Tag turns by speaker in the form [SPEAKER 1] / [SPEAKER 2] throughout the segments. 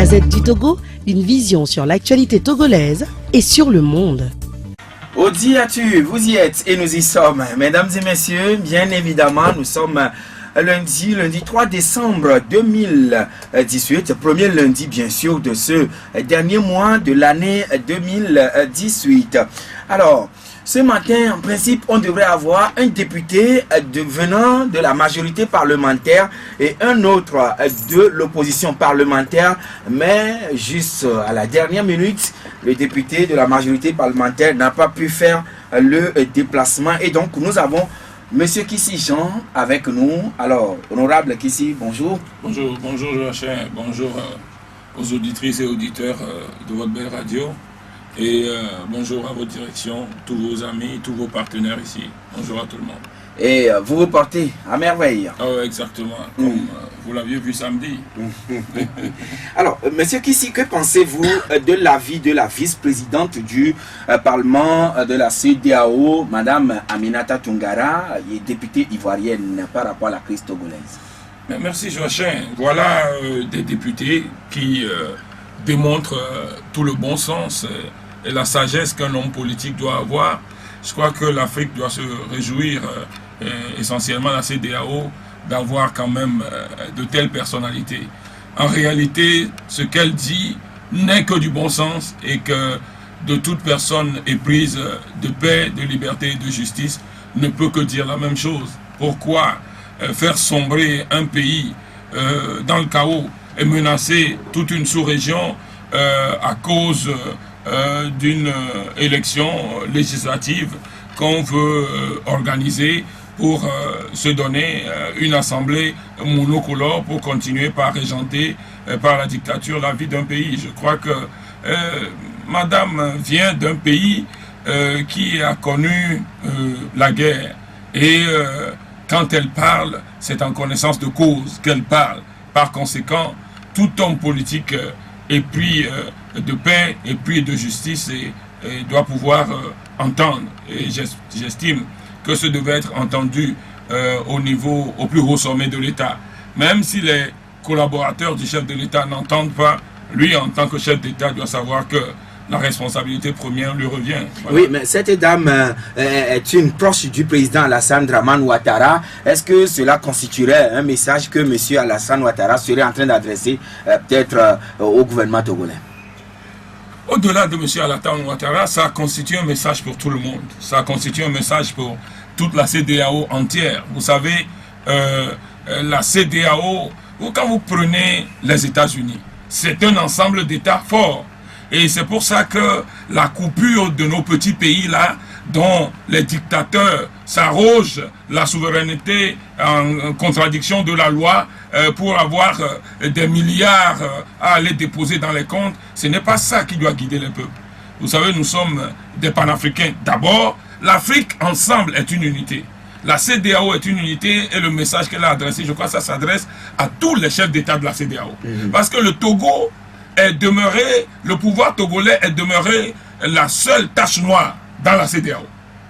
[SPEAKER 1] Gazette du Togo, une vision sur l'actualité togolaise et sur le monde.
[SPEAKER 2] Audi Atu, vous y êtes et nous y sommes. Mesdames et messieurs, bien évidemment, nous sommes lundi 3 décembre 2018, premier lundi bien sûr de ce dernier mois de l'année 2018. Alors, ce matin, en principe, on devrait avoir un député venant de la majorité parlementaire et un autre de l'opposition parlementaire. Mais juste à la dernière minute, le député de la majorité parlementaire n'a pas pu faire le déplacement. Et donc, nous avons Monsieur Kissi Jean avec nous. Alors, honorable Kissi, bonjour.
[SPEAKER 3] Bonjour Joachim, bonjour aux auditrices et auditeurs de votre belle radio. Et bonjour à votre direction, tous vos amis, tous vos partenaires ici. Bonjour à tout le monde.
[SPEAKER 2] Et vous vous portez à merveille.
[SPEAKER 3] Oh, exactement, comme vous l'aviez vu samedi.
[SPEAKER 2] Alors, monsieur Kissi, que pensez-vous de l'avis de la vice-présidente du Parlement de la CEDEAO, Madame Aminata Toungara, députée ivoirienne par rapport à la crise togolaise?
[SPEAKER 3] Merci Joachim. Voilà des députés qui démontrent tout le bon sens et la sagesse qu'un homme politique doit avoir. Je crois que l'Afrique doit se réjouir, essentiellement la CEDEAO, d'avoir quand même de telles personnalités. En réalité, ce qu'elle dit n'est que du bon sens et que de toute personne éprise de paix, de liberté et de justice ne peut que dire la même chose. Pourquoi faire sombrer un pays dans le chaos et menacer toute une sous-région à cause d'une élection législative qu'on veut organiser pour se donner une assemblée monocolore pour continuer par régenter par la dictature la vie d'un pays. Je crois que Madame vient d'un pays qui a connu la guerre et quand elle parle, c'est en connaissance de cause qu'elle parle. Par conséquent, tout homme politique épris de paix, épris de justice et doit pouvoir entendre. Et j'estime que ce devait être entendu au plus haut sommet de l'État. Même si les collaborateurs du chef de l'État n'entendent pas, lui, en tant que chef d'État, doit savoir que la responsabilité première lui revient. Voilà.
[SPEAKER 2] Oui, mais cette dame est une proche du président Alassane Dramane Ouattara. Est-ce que cela constituerait un message que M. Alassane Ouattara serait en train d'adresser peut-être au gouvernement togolais?
[SPEAKER 3] Au-delà de M. Alassane Ouattara, ça constitue un message pour tout le monde. Ça constitue un message pour toute la CEDEAO entière. Vous savez, la CEDEAO, quand vous prenez les États-Unis, c'est un ensemble d'États forts. Et c'est pour ça que la coupure de nos petits pays-là, dont les dictateurs s'arrogent la souveraineté en contradiction de la loi pour avoir des milliards à aller déposer dans les comptes, ce n'est pas ça qui doit guider les peuples. Vous savez, nous sommes des panafricains. D'abord, l'Afrique ensemble est une unité. La CEDEAO est une unité et le message qu'elle a adressé, je crois que ça s'adresse à tous les chefs d'État de la CEDEAO. Parce que le Togo est demeuré, le pouvoir togolais est demeuré la seule tache noire dans la CEDEAO.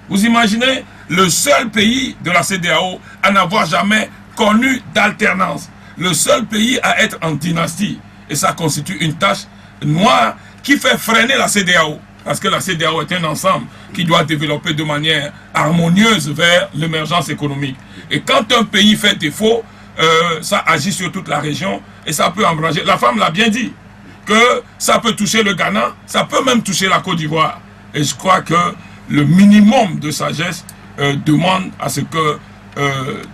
[SPEAKER 3] Vous imaginez le seul pays de la CEDEAO à n'avoir jamais connu d'alternance, le seul pays à être en dynastie. Et ça constitue une tache noire qui fait freiner la CEDEAO. Parce que la CEDEAO est un ensemble qui doit développer de manière harmonieuse vers l'émergence économique. Et quand un pays fait défaut, ça agit sur toute la région et ça peut embranger. La femme l'a bien dit, que ça peut toucher le Ghana, ça peut même toucher la Côte d'Ivoire. Et je crois que le minimum de sagesse demande à ce que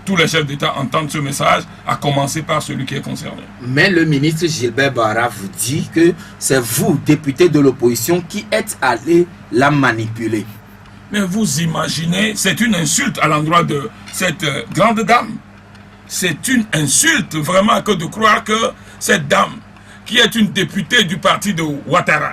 [SPEAKER 3] tous les chefs d'État entendent ce message, à commencer par celui qui est concerné.
[SPEAKER 2] Mais le ministre Gilbert Bara vous dit que c'est vous, député de l'opposition, qui êtes allé la manipuler.
[SPEAKER 3] Mais vous imaginez, c'est une insulte à l'endroit de cette grande dame. C'est une insulte vraiment que de croire que cette dame, qui est une députée du parti de Ouattara,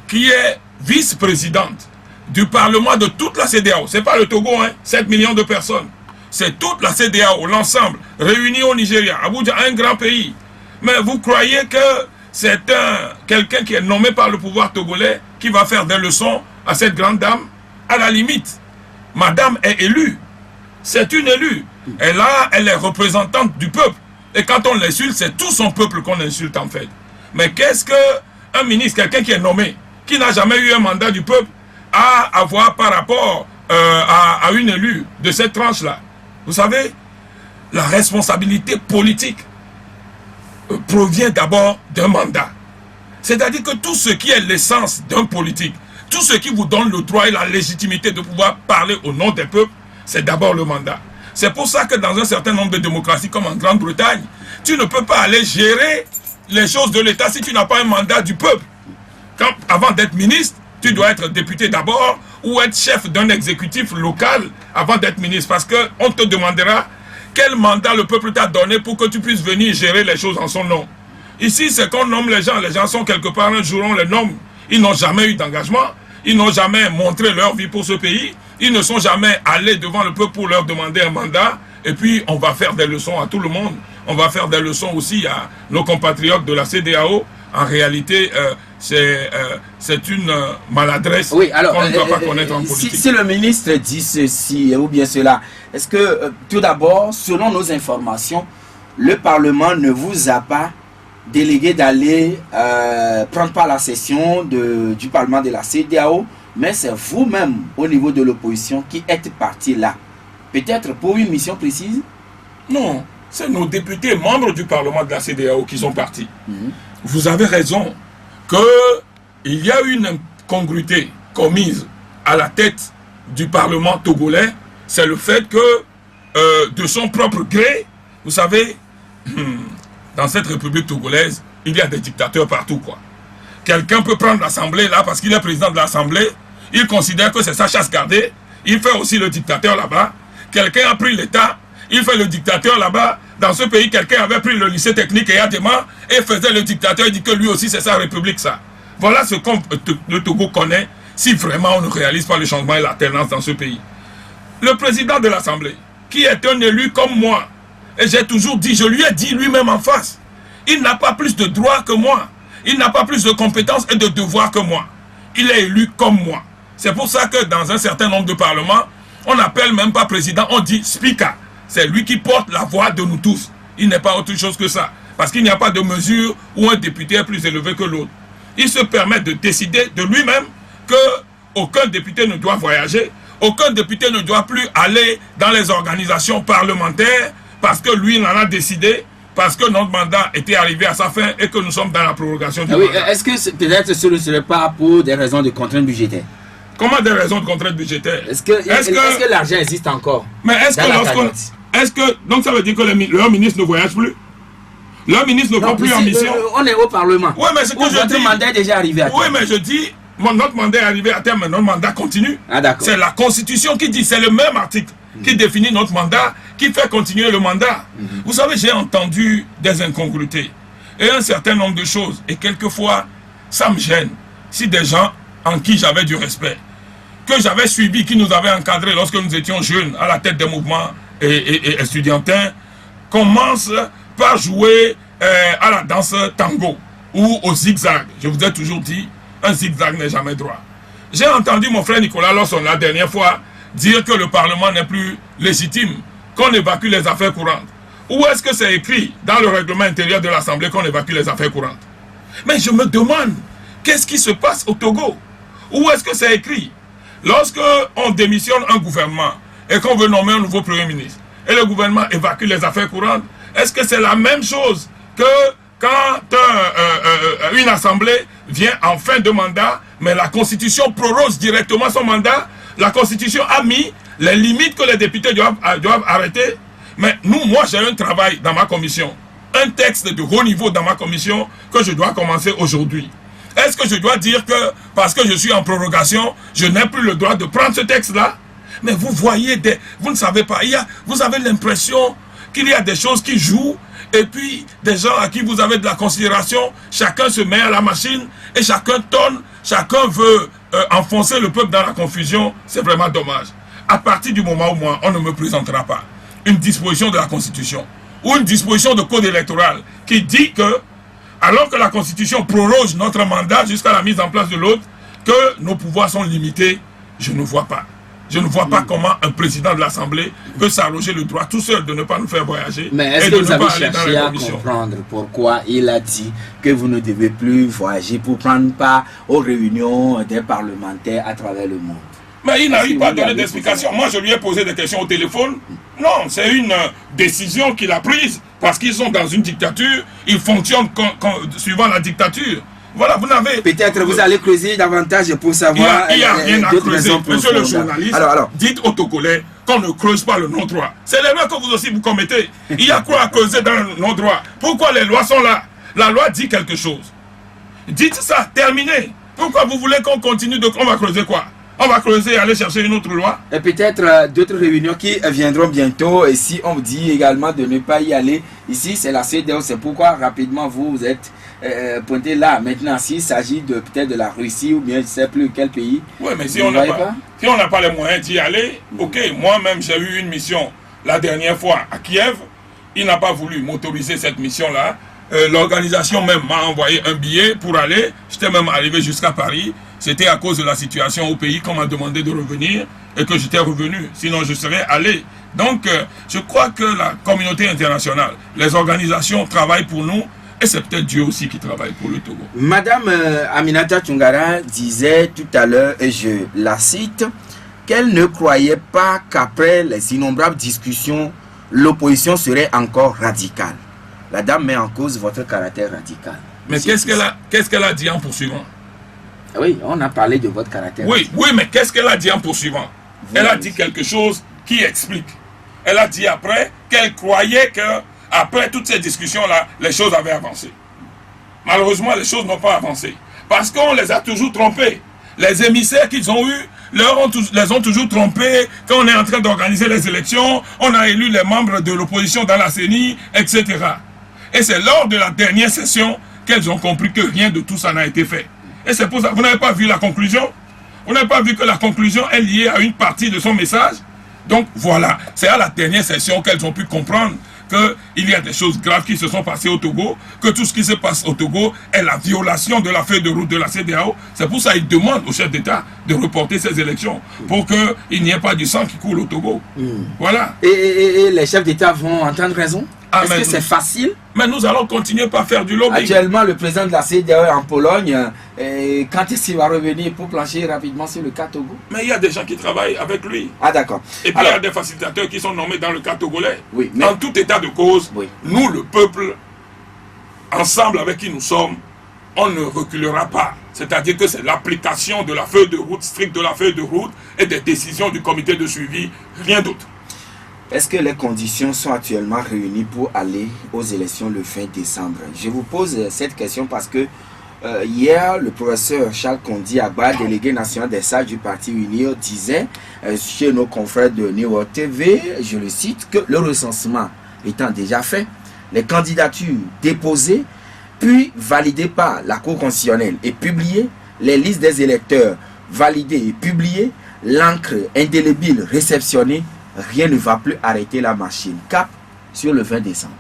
[SPEAKER 3] qui est vice-présidente du Parlement de toute la CEDEAO, c'est pas le Togo, 7 millions de personnes, c'est toute la CEDEAO, l'ensemble, réunie au Nigeria, Abuja, un grand pays. Mais vous croyez que c'est quelqu'un qui est nommé par le pouvoir togolais qui va faire des leçons à cette grande dame? À la limite, madame est élue, c'est une élue, elle est représentante du peuple. Et quand on l'insulte, c'est tout son peuple qu'on insulte en fait. Mais qu'est-ce qu'un ministre, quelqu'un qui est nommé, qui n'a jamais eu un mandat du peuple, a à avoir par rapport à une élue de cette tranche-là? Vous savez, la responsabilité politique provient d'abord d'un mandat. C'est-à-dire que tout ce qui est l'essence d'un politique, tout ce qui vous donne le droit et la légitimité de pouvoir parler au nom des peuples, c'est d'abord le mandat. C'est pour ça que dans un certain nombre de démocraties, comme en Grande-Bretagne, tu ne peux pas aller gérer les choses de l'État si tu n'as pas un mandat du peuple. Avant d'être ministre, tu dois être député d'abord ou être chef d'un exécutif local avant d'être ministre. Parce qu'on te demandera quel mandat le peuple t'a donné pour que tu puisses venir gérer les choses en son nom. Ici, c'est qu'on nomme les gens sont quelque part, un jour on les nomme. Ils n'ont jamais eu d'engagement, ils n'ont jamais montré leur vie pour ce pays, ils ne sont jamais allés devant le peuple pour leur demander un mandat, et puis on va faire des leçons à tout le monde, on va faire des leçons aussi à nos compatriotes de la CEDEAO. En réalité, c'est une maladresse qu'on ne doit pas connaître en politique.
[SPEAKER 2] Si le ministre dit ceci ou bien cela, est-ce que tout d'abord, selon nos informations, le Parlement ne vous a pas délégué d'aller prendre part à la session du Parlement de la CEDEAO, mais c'est vous-même, au niveau de l'opposition, qui êtes parti là? Peut-être pour une mission précise?
[SPEAKER 3] Non, c'est nos députés membres du Parlement de la CEDEAO qui sont partis. Vous avez raison qu'il y a une incongruité commise à la tête du Parlement togolais. C'est le fait que, de son propre gré, vous savez, dans cette République togolaise, il y a des dictateurs partout, quoi. Quelqu'un peut prendre l'Assemblée là parce qu'il est président de l'Assemblée, il considère que c'est sa chasse gardée, il fait aussi le dictateur là-bas. Quelqu'un a pris l'État, il fait le dictateur là-bas. Dans ce pays, quelqu'un avait pris le lycée technique et Adema et faisait le dictateur, il dit que lui aussi c'est sa République, ça. Voilà ce que le Togo connaît si vraiment on ne réalise pas le changement et l'alternance dans ce pays. Le président de l'Assemblée, qui est un élu comme moi, et j'ai toujours dit, je lui ai dit lui-même en face, il n'a pas plus de droits que moi, il n'a pas plus de compétences et de devoirs que moi. Il est élu comme moi. C'est pour ça que dans un certain nombre de parlements, on n'appelle même pas président, on dit speaker. C'est lui qui porte la voix de nous tous. Il n'est pas autre chose que ça. Parce qu'il n'y a pas de mesure où un député est plus élevé que l'autre. Il se permet de décider de lui-même qu'aucun député ne doit voyager, aucun député ne doit plus aller dans les organisations parlementaires parce que lui, il en a décidé, parce que notre mandat était arrivé à sa fin et que nous sommes dans la prorogation du mandat.
[SPEAKER 4] Est-ce que peut-être ce ne serait pas pour des raisons de contraintes budgétaires?
[SPEAKER 3] Comment des raisons de contraintes budgétaires?
[SPEAKER 4] Est-ce que l'argent existe encore?
[SPEAKER 3] Mais donc ça veut dire que leur ministre ne voyage plus? Leur ministre ne va plus en mission?
[SPEAKER 4] On est au Parlement.
[SPEAKER 3] Oui, mais ce que je dis...
[SPEAKER 4] Votre mandat est déjà arrivé à terme.
[SPEAKER 3] Oui, mais je dis, notre mandat est arrivé à terme, mais notre mandat continue.
[SPEAKER 4] Ah, d'accord.
[SPEAKER 3] C'est la Constitution qui dit, c'est le même article qui définit notre mandat, qui fait continuer le mandat. Vous savez, j'ai entendu des incongruités et un certain nombre de choses. Et quelquefois, ça me gêne. Si des gens en qui j'avais du respect, que j'avais suivi, qui nous avaient encadrés lorsque nous étions jeunes, à la tête des mouvements et estudiantins, commencent par jouer à la danse tango ou au zigzag. Je vous ai toujours dit, un zigzag n'est jamais droit. J'ai entendu mon frère Nicolas Lawson la dernière fois dire que le Parlement n'est plus légitime, qu'on évacue les affaires courantes. Où est-ce que c'est écrit dans le règlement intérieur de l'Assemblée qu'on évacue les affaires courantes? Mais je me demande, qu'est-ce qui se passe au Togo? Où est-ce que c'est écrit? Lorsque on démissionne un gouvernement et qu'on veut nommer un nouveau Premier ministre, et le gouvernement évacue les affaires courantes, est-ce que c'est la même chose que quand une assemblée vient en fin de mandat, mais la Constitution proroge directement son mandat? La Constitution a mis les limites que les députés doivent arrêter. Mais moi j'ai un travail dans ma commission, un texte de haut niveau dans ma commission que je dois commencer aujourd'hui. Est-ce que je dois dire que parce que je suis en prorogation, je n'ai plus le droit de prendre ce texte-là? Mais vous voyez, vous ne savez pas, vous avez l'impression qu'il y a des choses qui jouent, et puis des gens à qui vous avez de la considération, chacun se met à la machine, et chacun tonne, chacun veut enfoncer le peuple dans la confusion. C'est vraiment dommage. À partir du moment où moi, on ne me présentera pas une disposition de la Constitution, ou une disposition de code électoral, qui dit que, alors que la Constitution proroge notre mandat jusqu'à la mise en place de l'autre, que nos pouvoirs sont limités, je ne vois pas. Je ne vois pas comment un président de l'Assemblée peut s'arroger le droit tout seul de ne pas nous faire voyager.
[SPEAKER 4] Mais est-ce
[SPEAKER 3] et
[SPEAKER 4] que
[SPEAKER 3] de
[SPEAKER 4] vous
[SPEAKER 3] ne
[SPEAKER 4] avez
[SPEAKER 3] pas aller dans les
[SPEAKER 4] cherché à
[SPEAKER 3] commissions.
[SPEAKER 4] comprendre pourquoi il a dit que vous ne devez plus voyager pour prendre part aux réunions des parlementaires à travers le monde?
[SPEAKER 3] Mais il n'arrive
[SPEAKER 4] Si
[SPEAKER 3] pas à
[SPEAKER 4] vous
[SPEAKER 3] donner
[SPEAKER 4] l'avez
[SPEAKER 3] d'explication.
[SPEAKER 4] posé.
[SPEAKER 3] Moi, je lui ai posé des questions au téléphone. Non, c'est une décision qu'il a prise parce qu'ils sont dans une dictature. Ils fonctionnent suivant la dictature. Voilà, vous n'avez...
[SPEAKER 4] Peut-être vous allez creuser davantage pour savoir
[SPEAKER 3] Il n'y a rien à
[SPEAKER 4] d'autres
[SPEAKER 3] creuser.
[SPEAKER 4] raisons
[SPEAKER 3] Monsieur le
[SPEAKER 4] profondes.
[SPEAKER 3] journaliste,
[SPEAKER 4] Alors,
[SPEAKER 3] dites aux Togolais qu'on ne creuse pas le non-droit. C'est l'erreur que vous aussi vous commettez. Il y a quoi à creuser dans le non-droit? Pourquoi les lois sont là? La loi dit quelque chose. Dites ça, terminez. Pourquoi vous voulez qu'on continue de... On va creuser quoi? On va creuser et aller chercher une autre loi?
[SPEAKER 4] et peut-être d'autres réunions qui viendront bientôt. Et si on vous dit également de ne pas y aller, ici c'est la CEDEAO, c'est pourquoi rapidement vous êtes pointé là. Maintenant, s'il s'agit de peut-être de la Russie ou bien je ne sais plus quel pays.
[SPEAKER 3] Oui, mais si
[SPEAKER 4] Vous
[SPEAKER 3] on n'a
[SPEAKER 4] voyez
[SPEAKER 3] si on n'a pas les moyens d'y aller, ok, moi-même j'ai eu une mission la dernière fois à Kiev, il n'a pas voulu m'autoriser cette mission-là. L'organisation même m'a envoyé un billet pour aller, j'étais même arrivé jusqu'à Paris. C'était à cause de la situation au pays qu'on m'a demandé de revenir et que j'étais revenu, sinon je serais allé. Donc je crois que la communauté internationale, les organisations travaillent pour nous et c'est peut-être Dieu aussi qui travaille pour le Togo.
[SPEAKER 4] Madame Aminata Toungara disait tout à l'heure, et je la cite, qu'elle ne croyait pas qu'après les innombrables discussions, l'opposition serait encore radicale. La dame met en cause votre caractère radical.
[SPEAKER 3] Mais qu'est-ce qu'elle a dit en poursuivant?
[SPEAKER 4] Oui, on a parlé de votre caractère.
[SPEAKER 3] Oui, mais qu'est-ce qu'elle a dit en poursuivant? Elle a dit quelque chose qui explique. Elle a dit après qu'elle croyait que après toutes ces discussions-là, les choses avaient avancé. Malheureusement, les choses n'ont pas avancé. Parce qu'on les a toujours trompés. Les émissaires qu'ils ont eus les ont toujours trompés. Quand on est en train d'organiser les élections, on a élu les membres de l'opposition dans la CENI, etc. Et c'est lors de la dernière session qu'elles ont compris que rien de tout ça n'a été fait. Et c'est pour ça, vous n'avez pas vu la conclusion? Vous n'avez pas vu que la conclusion est liée à une partie de son message? Donc voilà, c'est à la dernière session qu'elles ont pu comprendre qu'il y a des choses graves qui se sont passées au Togo, que tout ce qui se passe au Togo est la violation de la feuille de route de la CEDEAO. C'est pour ça qu'ils demandent au chef d'État de reporter ces élections, pour qu'il n'y ait pas du sang qui coule au Togo. Voilà.
[SPEAKER 4] Et les chefs d'État vont entendre raison? Est-ce que c'est facile?
[SPEAKER 3] Mais nous allons continuer par faire du lobbying.
[SPEAKER 4] Actuellement, le président de la CEDEAO est en Pologne. Quand est-ce qu'il va revenir pour plancher rapidement sur le cas Togo?
[SPEAKER 3] Mais il y a des gens qui travaillent avec lui.
[SPEAKER 4] Ah d'accord.
[SPEAKER 3] Et puis il y a des facilitateurs qui sont nommés dans le cas togolais.
[SPEAKER 4] Oui, mais...
[SPEAKER 3] En tout état de cause,
[SPEAKER 4] oui,
[SPEAKER 3] nous, le peuple, ensemble avec qui nous sommes, on ne reculera pas. C'est-à-dire que c'est l'application de la feuille de route, stricte de la feuille de route, et des décisions du comité de suivi, rien d'autre.
[SPEAKER 4] Est-ce que les conditions sont actuellement réunies pour aller aux élections le 20 décembre? Je vous pose cette question parce que hier, le professeur Charles Kondi Agba, délégué national des sages du parti UNIO, disait chez nos confrères de New York TV, je le cite, que le recensement étant déjà fait, les candidatures déposées, puis validées par la Cour constitutionnelle et publiées, les listes des électeurs validées et publiées, l'encre indélébile réceptionnée, rien ne va plus arrêter la machine. Cap sur le 20 décembre.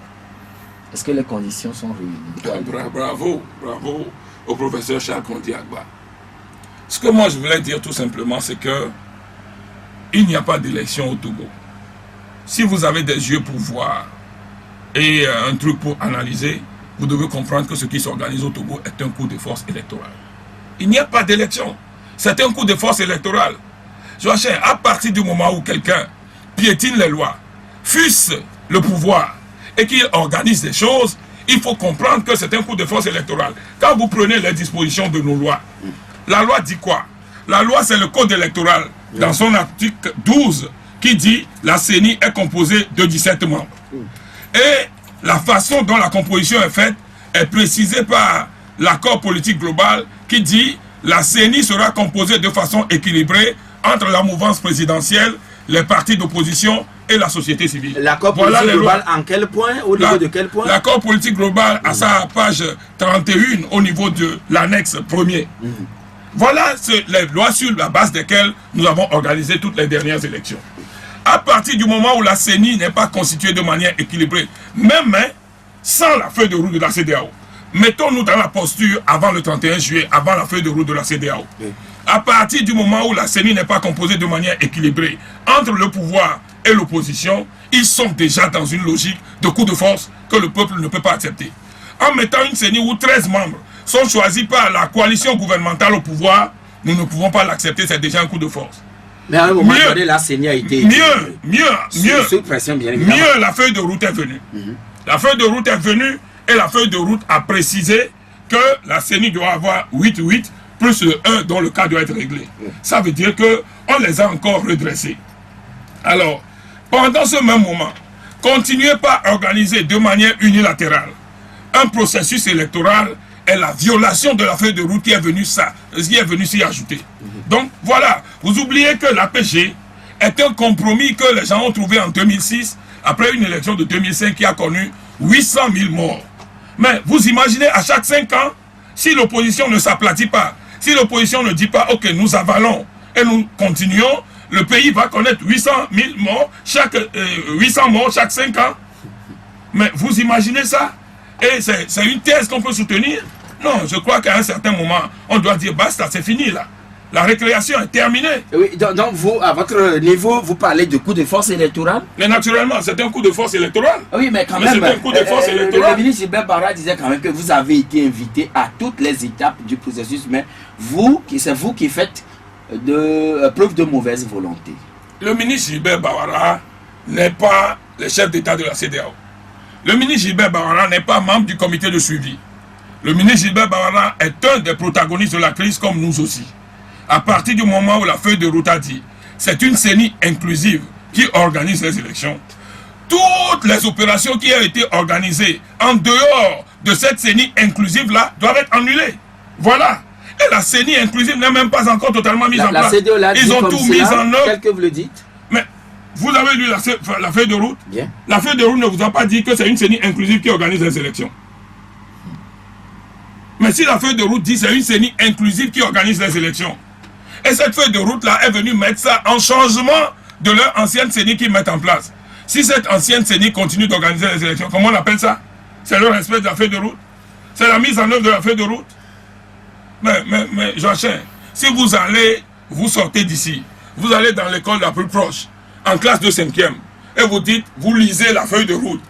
[SPEAKER 4] Est-ce que les conditions sont réunies?
[SPEAKER 3] Bravo au professeur Charles Kondi Agba. Ce que moi je voulais dire tout simplement, c'est que il n'y a pas d'élection au Togo. Si vous avez des yeux pour voir et un truc pour analyser, vous devez comprendre que ce qui s'organise au Togo est un coup de force électoral. Il n'y a pas d'élection. C'est un coup de force électoral. Joachim, à partir du moment où quelqu'un piétine les lois, fût-ce le pouvoir, et qu'il organise des choses, il faut comprendre que c'est un coup de force électoral. Quand vous prenez les dispositions de nos lois, la loi dit quoi? La loi, c'est le code électoral, dans son article 12, qui dit la CENI est composée de 17 membres. Et la façon dont la composition est faite est précisée par l'accord politique global qui dit la CENI sera composée de façon équilibrée entre la mouvance présidentielle, les partis d'opposition et la société civile. L'accord politique global en quel point? Au niveau de quel point? L'accord politique global à sa page 31 au niveau de l'annexe 1er. Voilà les lois sur la base desquelles nous avons organisé toutes les dernières élections. À partir du moment où la CENI n'est pas constituée de manière équilibrée, même sans la feuille de route de la CEDEAO, mettons-nous dans la posture avant le 31 juillet, avant la feuille de route de la CEDEAO. À partir du moment où la CENI n'est pas composée de manière équilibrée entre le pouvoir et l'opposition, ils sont déjà dans une logique de coup de force que le peuple ne peut pas accepter. En mettant une CENI où 13 membres sont choisis par la coalition gouvernementale au pouvoir, nous ne pouvons pas l'accepter, c'est déjà un coup de force.
[SPEAKER 4] Mais à un moment donné, la CENI a été...
[SPEAKER 3] Mieux, la feuille de route est venue. La feuille de route est venue et la feuille de route a précisé que la CENI doit avoir 8-8 plus le 1 dont le cas doit être réglé. Ça veut dire qu'on les a encore redressés. Alors, pendant ce même moment, continuez pas à organiser de manière unilatérale un processus électoral et la violation de la feuille de route qui est venue s'y ajouter. Donc voilà, vous oubliez que l'APG est un compromis que les gens ont trouvé en 2006 après une élection de 2005 qui a connu 800 000 morts. Mais vous imaginez à chaque 5 ans, si l'opposition ne s'aplatit pas, si l'opposition ne dit pas, ok, nous avalons et nous continuons, le pays va connaître 800 000 morts, 800 morts chaque 5 ans. Mais vous imaginez ça? Et c'est une thèse qu'on peut soutenir? Non, je crois qu'à un certain moment, on doit dire, basta, c'est fini là. La récréation est terminée.
[SPEAKER 4] Oui, donc vous, à votre niveau, vous parlez de coup de force électoral?
[SPEAKER 3] Mais naturellement, c'est un coup de force électoral.
[SPEAKER 4] Oui, mais quand même,
[SPEAKER 3] c'est un coup de force électoral.
[SPEAKER 4] Le ministre Gilbert Barra disait quand même que vous avez été invité à toutes les étapes du processus, mais c'est vous qui faites preuve de mauvaise volonté.
[SPEAKER 3] Le ministre Gilbert Barra n'est pas le chef d'État de la CEDEAO. Le ministre Gilbert Barra n'est pas membre du comité de suivi. Le ministre Gilbert Barra est un des protagonistes de la crise comme nous aussi. À partir du moment où la feuille de route a dit c'est une CENI inclusive qui organise les élections, toutes les opérations qui ont été organisées en dehors de cette CENI inclusive-là doivent être annulées. Voilà. Et la CENI inclusive n'est même pas encore totalement mise en place. Ils ont tout mis en œuvre.
[SPEAKER 4] Tel que vous le dites.
[SPEAKER 3] Mais vous avez lu la feuille de route?
[SPEAKER 4] Bien.
[SPEAKER 3] La feuille de route ne vous a pas dit que c'est une CENI inclusive qui organise les élections. Mais si la feuille de route dit c'est une CENI inclusive qui organise les élections, et cette feuille de route-là est venue mettre ça en changement de leur ancienne CENI qu'ils mettent en place. Si cette ancienne CENI continue d'organiser les élections, comment on appelle ça? C'est le respect de la feuille de route? C'est la mise en œuvre de la feuille de route? Mais Joachim, si vous sortez d'ici, vous allez dans l'école la plus proche, en classe de 5e, et vous lisez la feuille de route,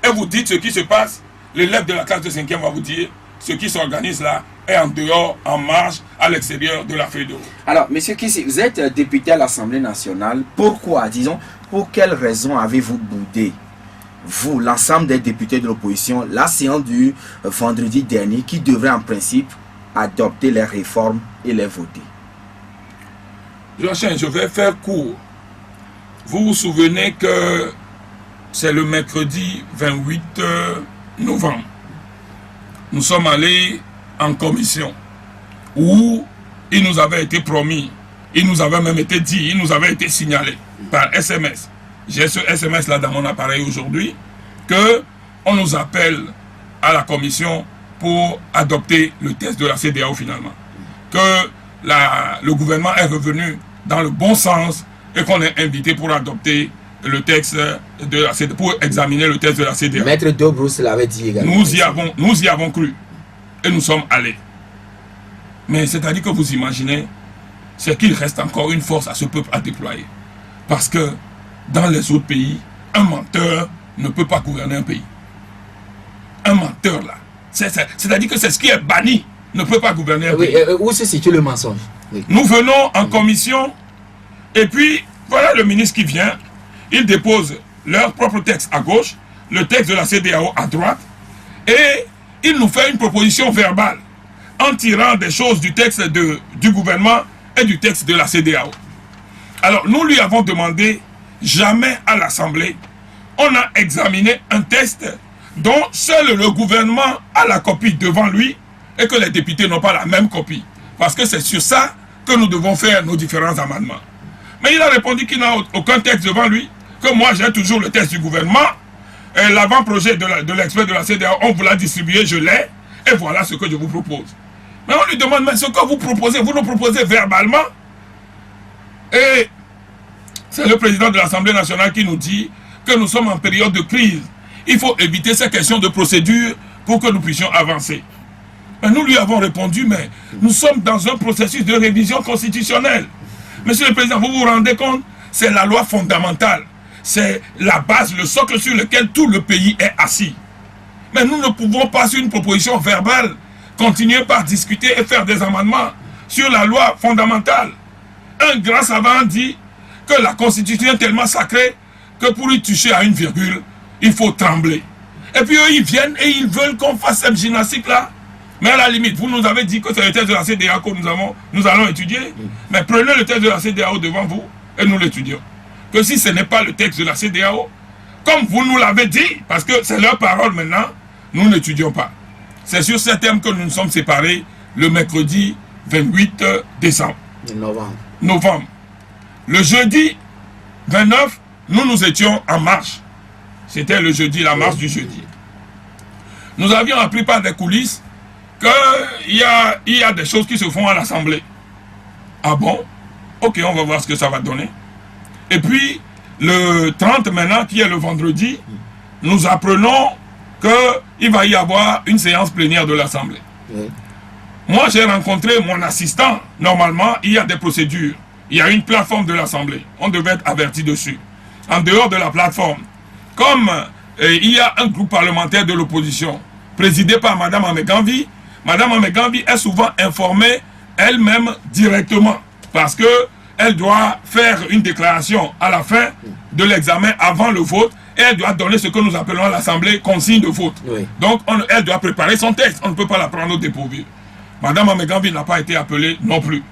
[SPEAKER 3] et vous dites ce qui se passe, l'élève de la classe de 5e va vous dire, ce qui s'organise là est en dehors, en marge, à l'extérieur de la feuille de route.
[SPEAKER 4] Alors, monsieur Kissi, vous êtes député à l'Assemblée nationale. Pourquoi, disons, pour quelles raisons avez-vous boudé, vous, l'ensemble des députés de l'opposition, la séance du vendredi dernier, qui devrait en principe adopter les réformes et les voter?
[SPEAKER 3] Joachim, je vais faire court. Vous vous souvenez que c'est le mercredi 28 novembre. Nous sommes allés en commission où il nous avait été promis, il nous avait même été dit, il nous avait été signalé par SMS. J'ai ce SMS là dans mon appareil aujourd'hui, que on nous appelle à la commission pour adopter le texte de la CEDEAO finalement. Que le gouvernement est revenu dans le bon sens et qu'on est invité pour adopter le texte de la CEDEAO, pour examiner le texte de la CEDEAO.
[SPEAKER 4] Maître Dobrousse l'avait dit également.
[SPEAKER 3] Nous y avons cru et nous sommes allés. Mais c'est-à-dire que vous imaginez, c'est qu'il reste encore une force à ce peuple à déployer. Parce que dans les autres pays, un menteur ne peut pas gouverner un pays. Un menteur là. C'est-à-dire que c'est ce qui est banni, ne peut pas gouverner un pays.
[SPEAKER 4] Où se situe le mensonge? Oui.
[SPEAKER 3] Nous venons en commission et puis voilà le ministre qui vient, il dépose leur propre texte à gauche, le texte de la CEDEAO à droite et il nous fait une proposition verbale en tirant des choses du texte du gouvernement et du texte de la CEDEAO. Alors nous lui avons demandé, jamais à l'Assemblée, on a examiné un texte dont seul le gouvernement a la copie devant lui et que les députés n'ont pas la même copie. Parce que c'est sur ça que nous devons faire nos différents amendements. Mais il a répondu qu'il n'a aucun texte devant lui, que moi j'ai toujours le texte du gouvernement, et l'avant-projet de l'expert de la CEDEAO, on vous l'a distribué, je l'ai, et voilà ce que je vous propose. Mais on lui demande, mais ce que vous proposez, vous nous proposez verbalement. Et c'est le président de l'Assemblée nationale qui nous dit que nous sommes en période de crise. Il faut éviter ces questions de procédure pour que nous puissions avancer. Mais nous lui avons répondu, mais nous sommes dans un processus de révision constitutionnelle. Monsieur le Président, vous vous rendez compte? C'est la loi fondamentale. C'est la base, le socle sur lequel tout le pays est assis. Mais nous ne pouvons pas, sur une proposition verbale, continuer par discuter et faire des amendements sur la loi fondamentale. Un grand savant dit que la Constitution est tellement sacrée que pour y toucher à une virgule, il faut trembler. Et puis eux, ils viennent et ils veulent qu'on fasse cette gymnastique-là. Mais à la limite, vous nous avez dit que c'est le texte de la CEDEAO que nous allons étudier. Mais prenez le texte de la CEDEAO devant vous et nous l'étudions. Que si ce n'est pas le texte de la CEDEAO, comme vous nous l'avez dit, parce que c'est leur parole maintenant, nous n'étudions pas. C'est sur ces thèmes que nous nous sommes séparés le mercredi 28 décembre. Novembre. Le jeudi 29, nous étions en marche. C'était le jeudi, la marche du jeudi. Nous avions appris par des coulisses qu'il y a des choses qui se font à l'Assemblée. Ah bon? Ok, on va voir ce que ça va donner. Et puis, le 30 maintenant, qui est le vendredi, nous apprenons qu'il va y avoir une séance plénière de l'Assemblée. Oui. Moi, j'ai rencontré mon assistant. Normalement, il y a des procédures. Il y a une plateforme de l'Assemblée. On devait être averti dessus. En dehors de la plateforme, comme il y a un groupe parlementaire de l'opposition, présidé par Mme Amegambi, Mme Amegambi est souvent informée elle-même directement. Parce qu'elle doit faire une déclaration à la fin de l'examen, avant le vote, et elle doit donner ce que nous appelons à l'Assemblée consigne de vote. Oui. Donc, elle doit préparer son texte. On ne peut pas la prendre au dépourvu. Mme Amegambi n'a pas été appelée non plus.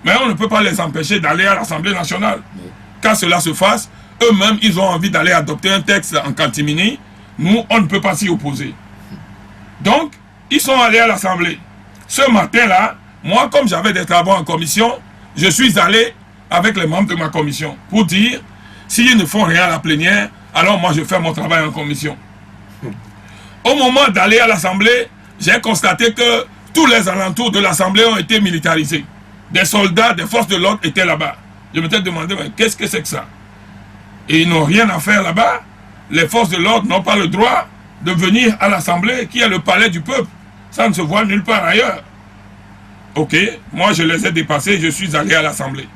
[SPEAKER 3] Mais on ne peut pas les empêcher d'aller à l'Assemblée nationale. Oui. Quand cela se fasse, eux-mêmes, ils ont envie d'aller adopter un texte en catimini. Nous, on ne peut pas s'y opposer. Donc, ils sont allés à l'Assemblée. Ce matin-là, moi, comme j'avais des travaux en commission, je suis allé avec les membres de ma commission pour dire, s'ils ne font rien à la plénière, alors moi, je fais mon travail en commission. Au moment d'aller à l'Assemblée, j'ai constaté que tous les alentours de l'Assemblée ont été militarisés. Des soldats, des forces de l'ordre étaient là-bas. Je me suis demandé, qu'est-ce que c'est que ça? Et ils n'ont rien à faire là-bas. Les forces de l'ordre n'ont pas le droit de venir à l'Assemblée, qui est le palais du peuple. Ça ne se voit nulle part ailleurs. Ok, moi je les ai dépassés, je suis allé à l'Assemblée.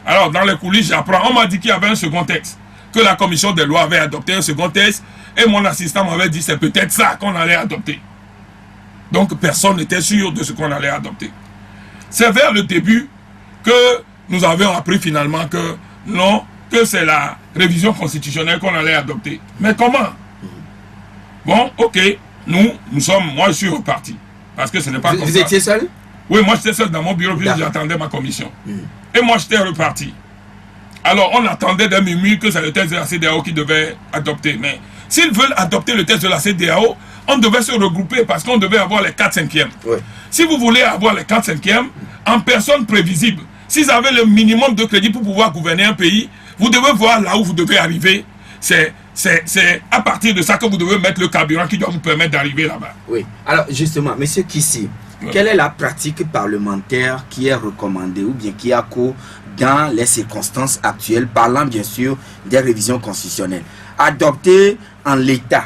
[SPEAKER 3] Alors dans les coulisses, j'apprends, on m'a dit qu'il y avait un second texte, que la commission des lois avait adopté un second texte, et mon assistant m'avait dit c'est peut-être ça qu'on allait adopter. Donc personne n'était sûr de ce qu'on allait adopter. C'est vers le début que nous avions appris finalement que non, que c'est la révision constitutionnelle qu'on allait adopter. Mais comment? Bon, ok, moi je suis reparti. Parce que ce n'est pas comme ça.
[SPEAKER 4] Vous étiez seul?
[SPEAKER 3] Oui, moi j'étais seul dans mon bureau, puis j'attendais ma commission. Et moi j'étais reparti. Alors on attendait des murmures que c'est le texte de la CEDEAO qui devait adopter. Mais s'ils veulent adopter le texte de la CEDEAO, on devait se regrouper parce qu'on devait avoir les 4/5e. Oui. Si vous voulez avoir les 4/5e, en personne prévisible, s'ils avaient le minimum de crédit pour pouvoir gouverner un pays, vous devez voir là où vous devez arriver. C'est à partir de ça que vous devez mettre le carburant qui doit vous permettre d'arriver là-bas.
[SPEAKER 4] Oui. Alors justement, M. Kissi, quelle est la pratique parlementaire qui est recommandée ou bien qui a cours dans les circonstances actuelles, parlant bien sûr des révisions constitutionnelles? Adopter en l'état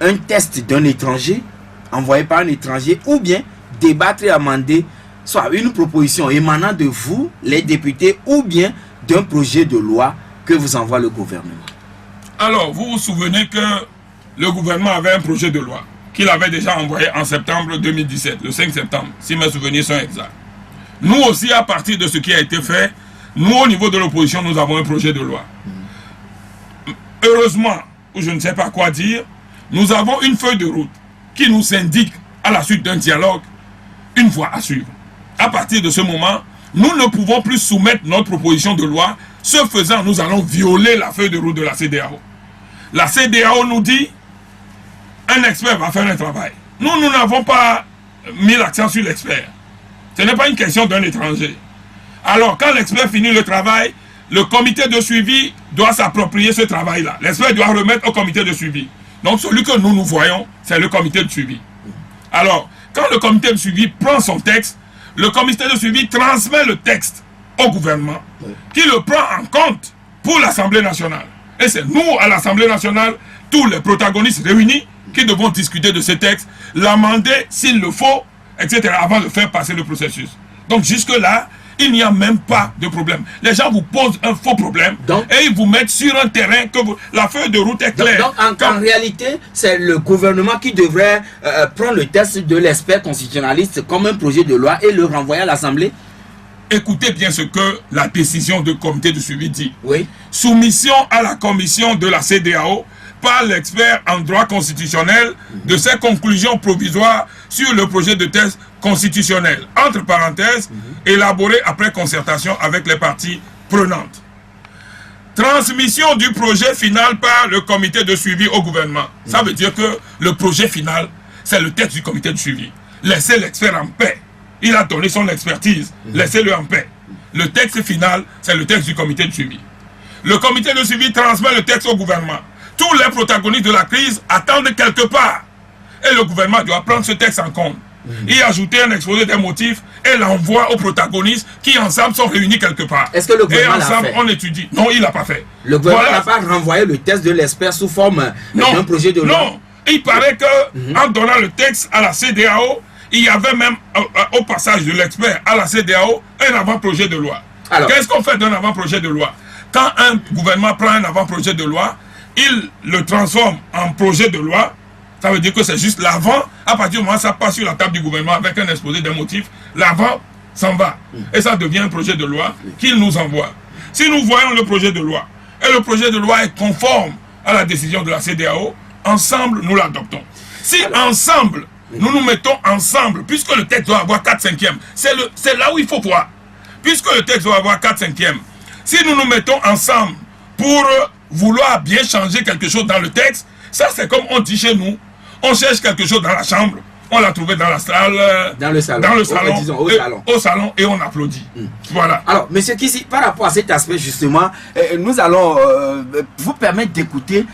[SPEAKER 4] un texte d'un étranger, envoyé par un étranger, ou bien débattre et amender soit une proposition émanant de vous, les députés, ou bien d'un projet de loi que vous envoie le gouvernement.
[SPEAKER 3] Alors, vous vous souvenez que le gouvernement avait un projet de loi qu'il avait déjà envoyé en septembre 2017, le 5 septembre, si mes souvenirs sont exacts. Nous aussi, à partir de ce qui a été fait, nous, au niveau de l'opposition, nous avons un projet de loi. Heureusement, ou je ne sais pas quoi dire, nous avons une feuille de route qui nous indique, à la suite d'un dialogue, une voie à suivre. À partir de ce moment, nous ne pouvons plus soumettre notre proposition de loi. Ce faisant, nous allons violer la feuille de route de la CEDEAO. La CEDEAO nous dit, un expert va faire un travail. Nous n'avons pas mis l'accent sur l'expert. Ce n'est pas une question d'un étranger. Alors, quand l'expert finit le travail, le comité de suivi doit s'approprier ce travail-là. L'expert doit remettre au comité de suivi. Donc, celui que nous voyons, c'est le comité de suivi. Alors, quand le comité de suivi prend son texte, le comité de suivi transmet le texte au gouvernement, qui le prend en compte pour l'Assemblée nationale. Et c'est nous, à l'Assemblée nationale, tous les protagonistes réunis, qui devons discuter de ce texte, l'amender s'il le faut, etc., avant de faire passer le processus. Donc jusque-là, il n'y a même pas de problème. Les gens vous posent un faux problème et ils vous mettent sur un terrain que la feuille de route est claire.
[SPEAKER 4] Donc en réalité, c'est le gouvernement qui devrait prendre le test de l'expert constitutionnaliste comme un projet de loi et le renvoyer à l'Assemblée.
[SPEAKER 3] Écoutez bien ce que la décision du comité de suivi dit.
[SPEAKER 4] Oui.
[SPEAKER 3] Soumission à la commission de la CEDEAO par l'expert en droit constitutionnel de ses conclusions provisoires sur le projet de texte constitutionnel, entre parenthèses, élaboré après concertation avec les parties prenantes. Transmission du projet final par le comité de suivi au gouvernement. Ça veut dire que le projet final, c'est le texte du comité de suivi. Laissez l'expert en paix. Il a donné son expertise. Laissez-le en paix. Le texte final, c'est le texte du comité de suivi. Le comité de suivi transmet le texte au gouvernement. Tous les protagonistes de la crise attendent quelque part. Et le gouvernement doit prendre ce texte en compte. Y ajouter un exposé des motifs et l'envoie aux protagonistes qui ensemble sont réunis quelque part.
[SPEAKER 4] Est-ce que le gouvernement
[SPEAKER 3] l'a fait? Et ensemble on étudie. Non, il l'a pas fait.
[SPEAKER 4] Le gouvernement n'a pas renvoyé le texte de l'expert sous forme d'un projet de loi?
[SPEAKER 3] Non, il paraît que en donnant le texte à la CEDEAO, il y avait même au passage de l'expert à la CEDEAO un avant-projet de loi. Qu'est-ce qu'on fait d'un avant-projet de loi? Quand un gouvernement prend un avant-projet de loi, il le transforme en projet de loi. Ça veut dire que c'est juste l'avant. À partir du moment où ça passe sur la table du gouvernement avec un exposé des motifs, l'avant s'en va. Et ça devient un projet de loi qu'il nous envoie. Si nous voyons le projet de loi, et le projet de loi est conforme à la décision de la CEDEAO, ensemble, nous l'adoptons. Si ensemble, nous nous mettons ensemble, puisque le texte doit avoir 4/5e, c'est là où il faut voir. Puisque le texte doit avoir 4/5e, si nous nous mettons ensemble pour vouloir bien changer quelque chose dans le texte, ça c'est comme on dit chez nous, on cherche quelque chose dans la chambre, on l'a trouvé dans la salle,
[SPEAKER 4] dans le salon,
[SPEAKER 3] au salon et on applaudit. Voilà.
[SPEAKER 4] Alors, monsieur Kissi, par rapport à cet aspect justement, nous allons vous permettre d'écouter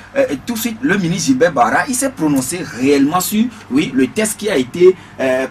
[SPEAKER 4] tout de suite le ministre Gilbert Barra. Il s'est prononcé réellement sur le test qui a été,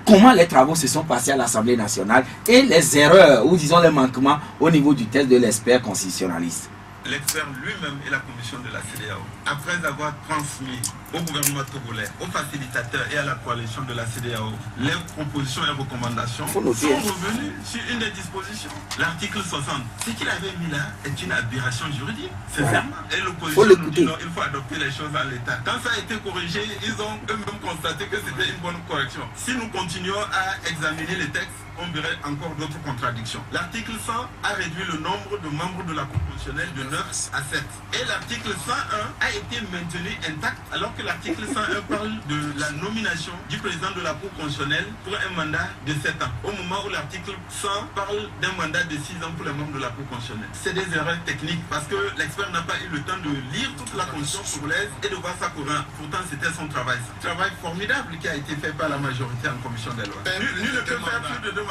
[SPEAKER 4] comment les travaux se sont passés à l'Assemblée nationale et les erreurs ou disons les manquements au niveau du test de l'expert constitutionnaliste.
[SPEAKER 5] L'expert lui-même et la commission de la CEDEAO, après avoir transmis au gouvernement togolais, aux facilitateurs et à la coalition de la CEDEAO les propositions et recommandations, sont revenus sur une des dispositions. L'article 60, ce qu'il avait mis là est une aberration juridique, sincèrement. Et l'opposition nous dit non, il faut adopter les choses en l'état. Quand ça a été corrigé, ils ont eux-mêmes constaté que c'était une bonne correction. Si nous continuons à examiner les textes, on verrait encore d'autres contradictions. L'article 100 a réduit le nombre de membres de la Cour constitutionnelle de 9 à 7. Et l'article 101 a été maintenu intact, alors que l'article 101 parle de la nomination du président de la Cour constitutionnelle pour un mandat de 7 ans. Au moment où l'article 100 parle d'un mandat de 6 ans pour les membres de la Cour constitutionnelle. C'est des erreurs techniques parce que l'expert n'a pas eu le temps de lire toute la constitution congolaise et de voir ça courir. Pourtant, c'était son travail. Travail formidable qui a été fait par la majorité en commission des lois. Nul ne peut faire plus de 2 mandats.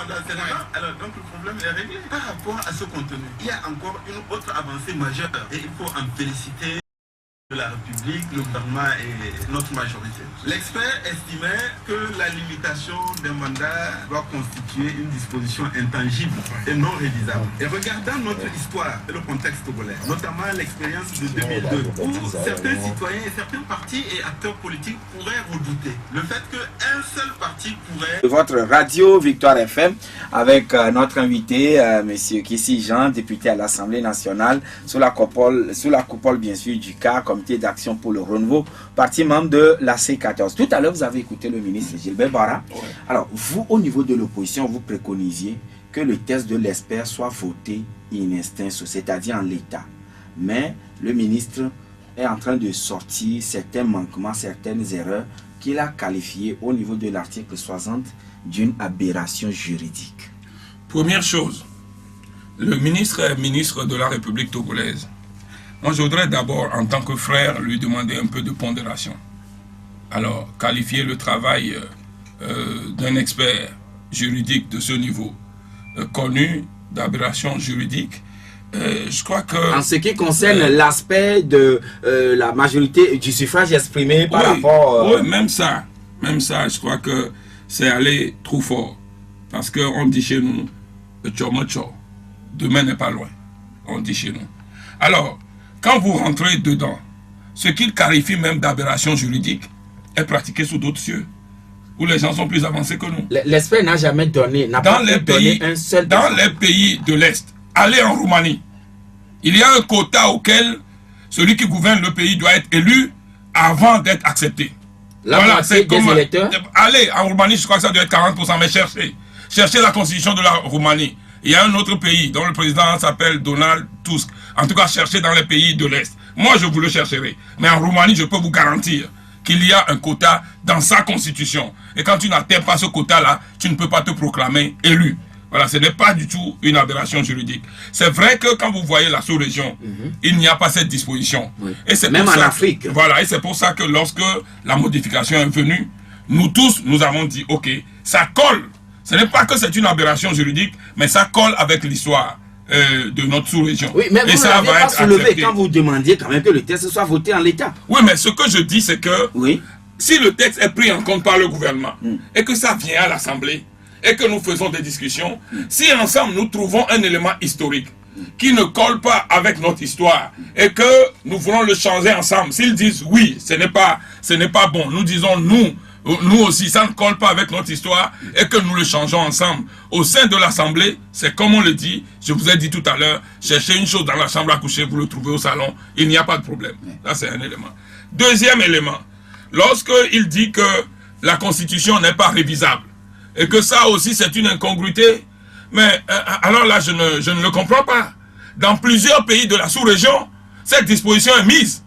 [SPEAKER 5] Alors donc le problème est réglé. Par rapport à ce contenu, il y a encore une autre avancée majeure et il faut en féliciter de la République, le gouvernement et notre majorité. L'expert estimait que la limitation des mandats doit constituer une disposition intangible et non révisable. Et regardant notre histoire et le contexte togolais, notamment l'expérience de 2002, où certains citoyens et certains partis et acteurs politiques pourraient redouter le fait qu'un seul parti pourrait...
[SPEAKER 4] Votre radio Victoire FM avec notre invité, monsieur Kissi Jean, député à l'Assemblée nationale, sous la coupole bien sûr du CAR, Comité d'action pour le renouveau, parti membre de la C14. Tout à l'heure, vous avez écouté le ministre Gilbert Barra. Alors, vous, au niveau de l'opposition, vous préconisiez que le test de l'expert soit voté in extenso, c'est-à-dire en l'état. Mais le ministre est en train de sortir certains manquements, certaines erreurs qu'il a qualifiées au niveau de l'article 60 d'une aberration juridique.
[SPEAKER 3] Première chose, le ministre est ministre de la République togolaise. Moi, je voudrais d'abord, en tant que frère, lui demander un peu de pondération. Alors, qualifier le travail d'un expert juridique de ce niveau, connu d'aberration juridique, je crois que...
[SPEAKER 4] En ce qui concerne l'aspect de la majorité du suffrage exprimé par rapport...
[SPEAKER 3] Oui, même ça, je crois que c'est aller trop fort. Parce qu'on dit chez nous, le tchomocho, demain n'est pas loin, on dit chez nous. Alors, quand vous rentrez dedans, ce qu'il qualifie même d'aberration juridique est pratiqué sous d'autres cieux. où les gens sont plus avancés que nous.
[SPEAKER 4] L'expert n'a jamais donné,
[SPEAKER 3] Dans les pays de l'Est, allez en Roumanie. Il y a un quota auquel celui qui gouverne le pays doit être élu avant d'être accepté.
[SPEAKER 4] Voilà, c'est comme des électeurs.
[SPEAKER 3] Allez, en Roumanie, je crois que ça doit être 40%, mais cherchez la constitution de la Roumanie. Il y a un autre pays dont le président s'appelle Donald Tusk. En tout cas, cherchez dans les pays de l'Est. Moi, je vous le chercherai. Mais en Roumanie, je peux vous garantir qu'il y a un quota dans sa constitution. Et quand tu n'atteins pas ce quota-là, tu ne peux pas te proclamer élu. Voilà, ce n'est pas du tout une aberration juridique. C'est vrai que quand vous voyez la sous-région, il n'y a pas cette disposition.
[SPEAKER 4] Oui.
[SPEAKER 3] Et c'est
[SPEAKER 4] même
[SPEAKER 3] en
[SPEAKER 4] Afrique.
[SPEAKER 3] Voilà, et c'est pour ça que lorsque la modification est venue, nous tous, nous avons dit, ok, ça colle. Ce n'est pas que c'est une aberration juridique, mais ça colle avec l'histoire de notre sous-région.
[SPEAKER 4] Oui, mais
[SPEAKER 3] et
[SPEAKER 4] vous
[SPEAKER 3] ça
[SPEAKER 4] n'avez pas soulevé quand vous demandiez quand même que le texte soit voté en l'état.
[SPEAKER 3] Oui, mais ce que je dis, c'est que si le texte est pris en compte par le gouvernement et que ça vient à l'Assemblée et que nous faisons des discussions, si ensemble nous trouvons un élément historique qui ne colle pas avec notre histoire et que nous voulons le changer ensemble, s'ils disent oui, ce n'est pas bon, nous disons nous aussi, ça ne colle pas avec notre histoire et que nous le changeons ensemble. Au sein de l'Assemblée, c'est comme on le dit, je vous ai dit tout à l'heure, cherchez une chose dans la chambre à coucher, vous le trouvez au salon, il n'y a pas de problème. Là, c'est un élément. Deuxième élément, lorsqu'il dit que la Constitution n'est pas révisable et que ça aussi c'est une incongruité, mais alors là, je ne le comprends pas. Dans plusieurs pays de la sous-région, cette disposition est mise.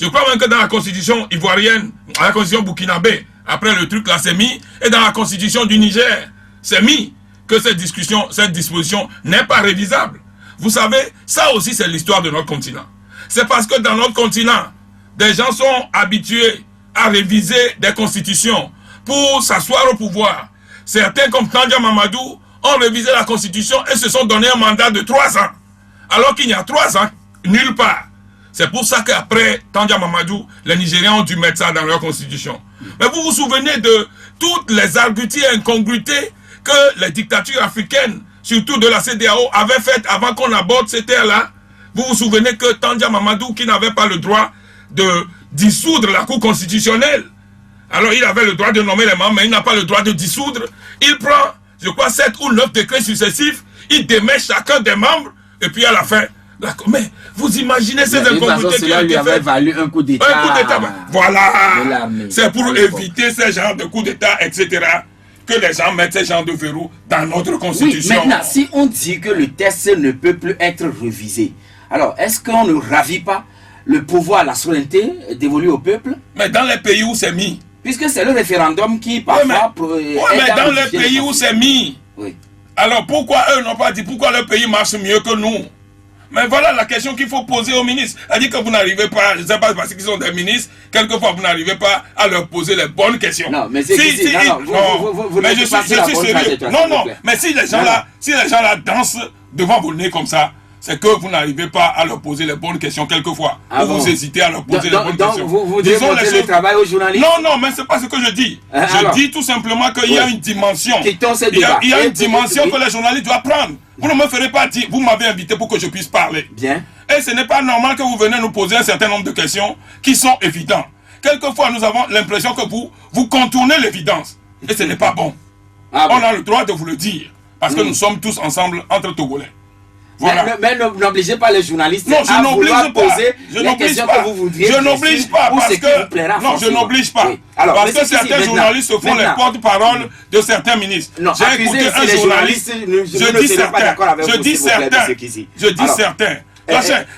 [SPEAKER 3] Je crois même que dans la Constitution ivoirienne, la Constitution burkinabé, après le truc là, c'est mis, et dans la Constitution du Niger, c'est mis que cette disposition n'est pas révisable. Vous savez, ça aussi c'est l'histoire de notre continent. C'est parce que dans notre continent, des gens sont habitués à réviser des constitutions pour s'asseoir au pouvoir. Certains comme Tandja Mamadou ont révisé la constitution et se sont donné un mandat de 3 ans. Alors qu'il y a 3 ans, nulle part. C'est pour ça qu'après Tandja Mamadou, les Nigériens ont dû mettre ça dans leur constitution. Mais vous vous souvenez de toutes les arguties et incongruités que les dictatures africaines, surtout de la CEDEAO, avaient faites avant qu'on aborde ces terres-là? Vous vous souvenez que Tandja Mamadou, qui n'avait pas le droit de dissoudre la Cour constitutionnelle, alors il avait le droit de nommer les membres, mais il n'a pas le droit de dissoudre. Il prend, je crois, 7 ou 9 décrets successifs, il démet chacun des membres, et puis à la fin, mais vous imaginez ces incongruités qui
[SPEAKER 4] lui avait valu un coup d'État.
[SPEAKER 3] Un coup d'État, voilà. C'est pour éviter ces genres de coups d'État, etc., que les gens mettent ces genres de verrous dans notre constitution.
[SPEAKER 4] Oui, maintenant, si on dit que le texte ne peut plus être révisé, alors est-ce qu'on ne ravit pas le pouvoir, la souveraineté dévolue au peuple?
[SPEAKER 3] Mais dans les pays où c'est mis.
[SPEAKER 4] Puisque c'est le référendum qui parfois...
[SPEAKER 3] Oui, mais dans les pays où c'est mis.
[SPEAKER 4] Oui.
[SPEAKER 3] Alors pourquoi eux n'ont pas dit pourquoi le pays marche mieux que nous? Mais voilà la question qu'il faut poser aux ministres. C'est-à-dire que vous n'arrivez pas, je ne sais pas parce qu'ils sont des ministres, quelquefois vous n'arrivez pas à leur poser les bonnes questions.
[SPEAKER 4] Non, mais c'est vous
[SPEAKER 3] mais je suis sérieux. Non, mais si les gens là dansent devant vos nez comme ça, c'est que vous n'arrivez pas à leur poser les bonnes questions quelquefois. Ou vous hésitez à leur poser les bonnes questions.
[SPEAKER 4] Donc vous devez montrer le travail aux journalistes.
[SPEAKER 3] Non, mais c'est pas ce que je dis. Je dis tout simplement qu'il y a une dimension. Il y a une dimension que les journalistes doivent prendre. Vous ne me ferez pas dire, vous m'avez invité pour que je puisse parler.
[SPEAKER 4] Bien.
[SPEAKER 3] Et ce n'est pas normal que vous venez nous poser un certain nombre de questions qui sont évidentes. Quelquefois, nous avons l'impression que vous contournez l'évidence. Et ce n'est pas bon. On a le droit de vous le dire. Parce que nous sommes tous ensemble entre Togolais. Voilà.
[SPEAKER 4] Mais n'obligez pas les journalistes
[SPEAKER 3] à vouloir
[SPEAKER 4] poser les questions que vous voudriez.
[SPEAKER 3] Je n'oblige pas parce que... Non, je n'oblige pas. Parce que certains journalistes se font les porte-parole de certains ministres. J'ai écouté un journaliste... Je dis certains.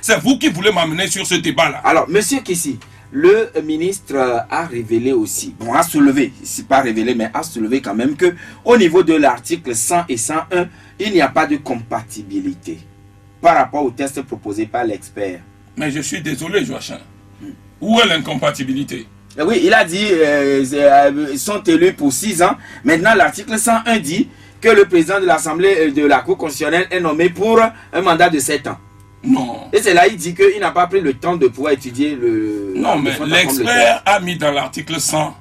[SPEAKER 3] C'est vous qui voulez m'amener sur ce débat-là.
[SPEAKER 4] Alors, monsieur Kissi, le ministre a révélé aussi, bon, a soulevé, c'est pas révélé, mais a soulevé quand même que au niveau de l'article 100 et 101, il n'y a pas de compatibilité par rapport au test proposé par l'expert.
[SPEAKER 3] Mais je suis désolé, Joachim. Où est l'incompatibilité?
[SPEAKER 4] Oui, il a dit ils sont élus pour 6 ans. Maintenant, l'article 101 dit que le président de l'Assemblée de la Cour constitutionnelle est nommé pour un mandat de 7 ans.
[SPEAKER 3] Non.
[SPEAKER 4] Et c'est là il dit qu'il n'a pas pris le temps de pouvoir étudier le...
[SPEAKER 3] Non, mais l'expert a mis dans l'article 100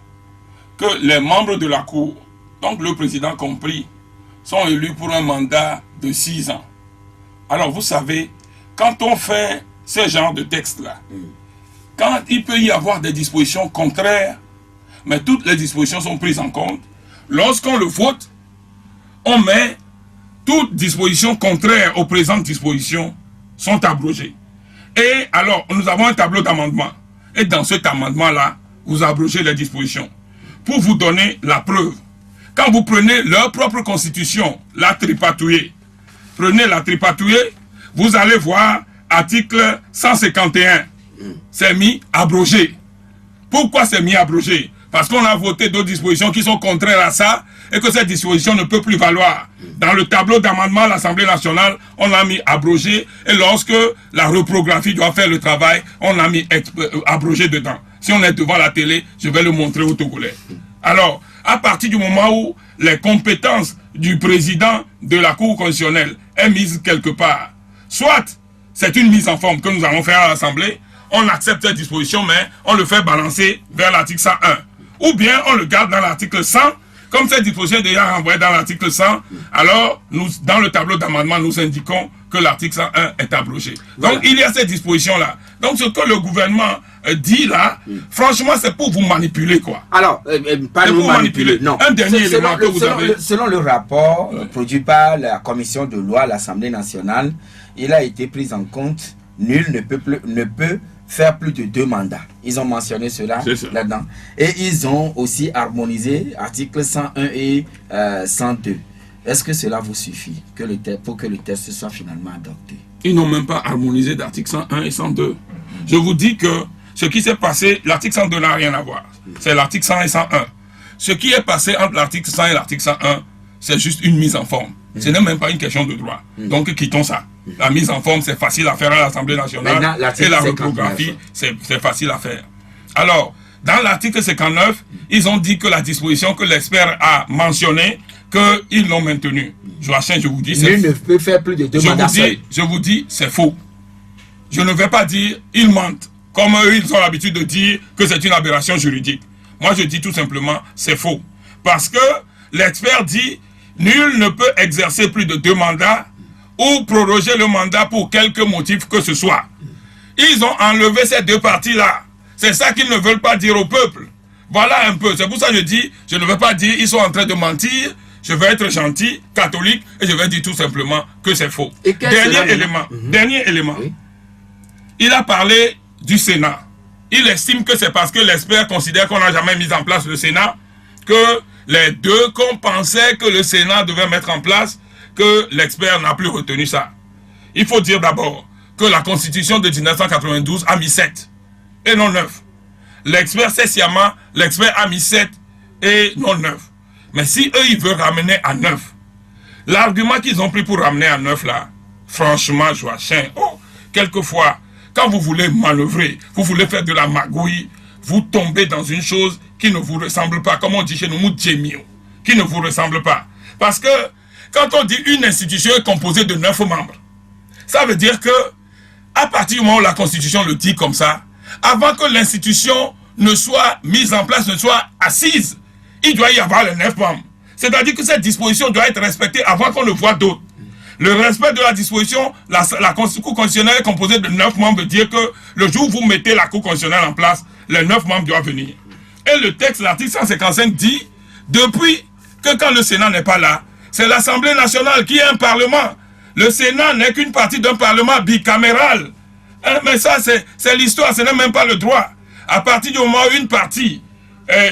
[SPEAKER 3] que les membres de la Cour, donc le président compris, sont élus pour un mandat de 6 ans. Alors vous savez, quand on fait ce genre de texte-là, quand il peut y avoir des dispositions contraires, mais toutes les dispositions sont prises en compte, lorsqu'on le vote, on met toutes dispositions contraires aux présentes dispositions sont abrogées. Et alors, nous avons un tableau d'amendement. Et dans cet amendement-là, vous abrogez les dispositions. Pour vous donner la preuve, quand vous prenez leur propre constitution, la tripatouillée, prenez la tripatouillée, vous allez voir article 151, c'est mis abrogé. Pourquoi c'est mis abrogé? Parce qu'on a voté d'autres dispositions qui sont contraires à ça et que cette disposition ne peut plus valoir. Dans le tableau d'amendement à l'Assemblée nationale, on a mis abrogé et lorsque la reprographie doit faire le travail, on a mis abrogé dedans. Si on est devant la télé, je vais le montrer aux Togolais. Alors, à partir du moment où les compétences du président de la Cour constitutionnelle est mise quelque part, soit c'est une mise en forme que nous allons faire à l'Assemblée, on accepte cette disposition, mais on le fait balancer vers l'article 101. Ou bien on le garde dans l'article 100, comme cette disposition est déjà renvoyée dans l'article 100, alors nous, dans le tableau d'amendement, nous indiquons que l'article 101 est abrogé. Donc voilà. Il y a cette disposition-là. Donc ce que le gouvernement dit là, franchement, c'est pour vous manipuler, quoi.
[SPEAKER 4] Alors, pas nous manipuler, non.
[SPEAKER 3] Un dernier élément que vous avez...
[SPEAKER 4] Selon le rapport produit par la commission de loi à l'Assemblée nationale, il a été pris en compte, nul ne peut faire plus de 2 mandats. Ils ont mentionné cela là-dedans. Et ils ont aussi harmonisé articles 101 et 102. Est-ce que cela vous suffit pour que le texte soit finalement adopté?
[SPEAKER 3] Ils n'ont même pas harmonisé d'articles 101 et 102. Je vous dis que ce qui s'est passé, l'article 102 n'a rien à voir. C'est l'article 100 et 101. Ce qui est passé entre l'article 100 et l'article 101, c'est juste une mise en forme. Ce n'est même pas une question de droit. Donc quittons ça. La mise en forme, c'est facile à faire à l'Assemblée nationale.
[SPEAKER 4] Maintenant,
[SPEAKER 3] et la reprographie, c'est facile à faire. Alors, dans l'article 59, ils ont dit que la disposition que l'expert a mentionnée, qu'ils l'ont maintenue. Joachim, je vous dis,
[SPEAKER 4] nul ne peut faire plus de 2 mandats.
[SPEAKER 3] Je vous dis, c'est faux. Je ne vais pas dire, ils mentent. Comme eux, ils ont l'habitude de dire que c'est une aberration juridique. Moi, je dis tout simplement, c'est faux. Parce que l'expert dit, nul ne peut exercer plus de 2 mandats ou proroger le mandat pour quelque motif que ce soit. Ils ont enlevé ces 2 parties-là. C'est ça qu'ils ne veulent pas dire au peuple. Voilà un peu. C'est pour ça que je dis, je ne veux pas dire, ils sont en train de mentir. Je vais être gentil, catholique, et je vais dire tout simplement que c'est faux. Dernier élément. Oui. Il a parlé du Sénat. Il estime que c'est parce que l'expert considère qu'on n'a jamais mis en place le Sénat, que les 2 qu'on pensait que le Sénat devait mettre en place, que l'expert n'a plus retenu ça. Il faut dire d'abord que la Constitution de 1992 a mis 7 et non 9. L'expert, c'est sciemment, l'expert a mis 7 et non 9. Mais si eux, ils veulent ramener à 9, l'argument qu'ils ont pris pour ramener à 9 là, franchement, Joachim, quelquefois, quand vous voulez manœuvrer, vous voulez faire de la magouille, vous tombez dans une chose qui ne vous ressemble pas, comme on dit chez nous, moudjemio, qui ne vous ressemble pas. Parce que, quand on dit une institution est composée de 9 membres, ça veut dire que, à partir du moment où la Constitution le dit comme ça, avant que l'institution ne soit mise en place, ne soit assise, il doit y avoir les 9 membres. C'est-à-dire que cette disposition doit être respectée avant qu'on ne voit d'autres. Le respect de la disposition, la Cour constitutionnelle est composée de 9 membres, veut dire que le jour où vous mettez la Cour constitutionnelle en place, les 9 membres doivent venir. Et le texte, l'article 155 dit, depuis que quand le Sénat n'est pas là, c'est l'Assemblée nationale qui est un parlement. Le Sénat n'est qu'une partie d'un parlement bicaméral. Mais ça, c'est l'histoire, ce n'est même pas le droit. À partir du moment où une partie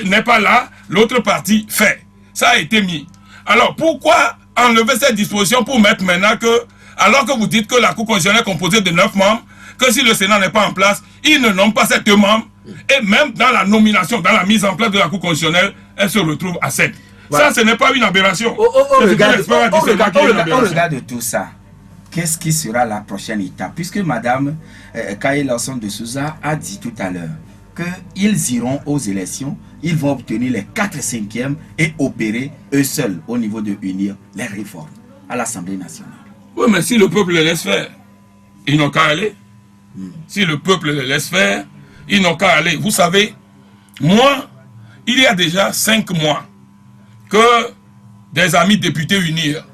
[SPEAKER 3] n'est pas là, l'autre partie fait. Ça a été mis. Alors, pourquoi enlever cette disposition pour mettre maintenant que, alors que vous dites que la Cour constitutionnelle est composée de 9 membres, que si le Sénat n'est pas en place, ils ne nomment pas ces 2 membres, et même dans la nomination, dans la mise en place de la Cour constitutionnelle, elle se retrouve à 7. Voilà. Ça, ce n'est pas une aberration.
[SPEAKER 4] On regarde tout ça. Qu'est-ce qui sera la prochaine étape? Puisque Mme Kaye Lawson de Souza a dit tout à l'heure qu'ils iront aux élections, ils vont obtenir les 4/5 et opérer eux seuls au niveau de unir les réformes à l'Assemblée nationale.
[SPEAKER 3] Oui, mais si le peuple les laisse faire, ils n'ont qu'à aller. Si le peuple les laisse faire, ils n'ont qu'à aller. Vous savez, moi, il y a déjà 5 mois que des amis députés unirent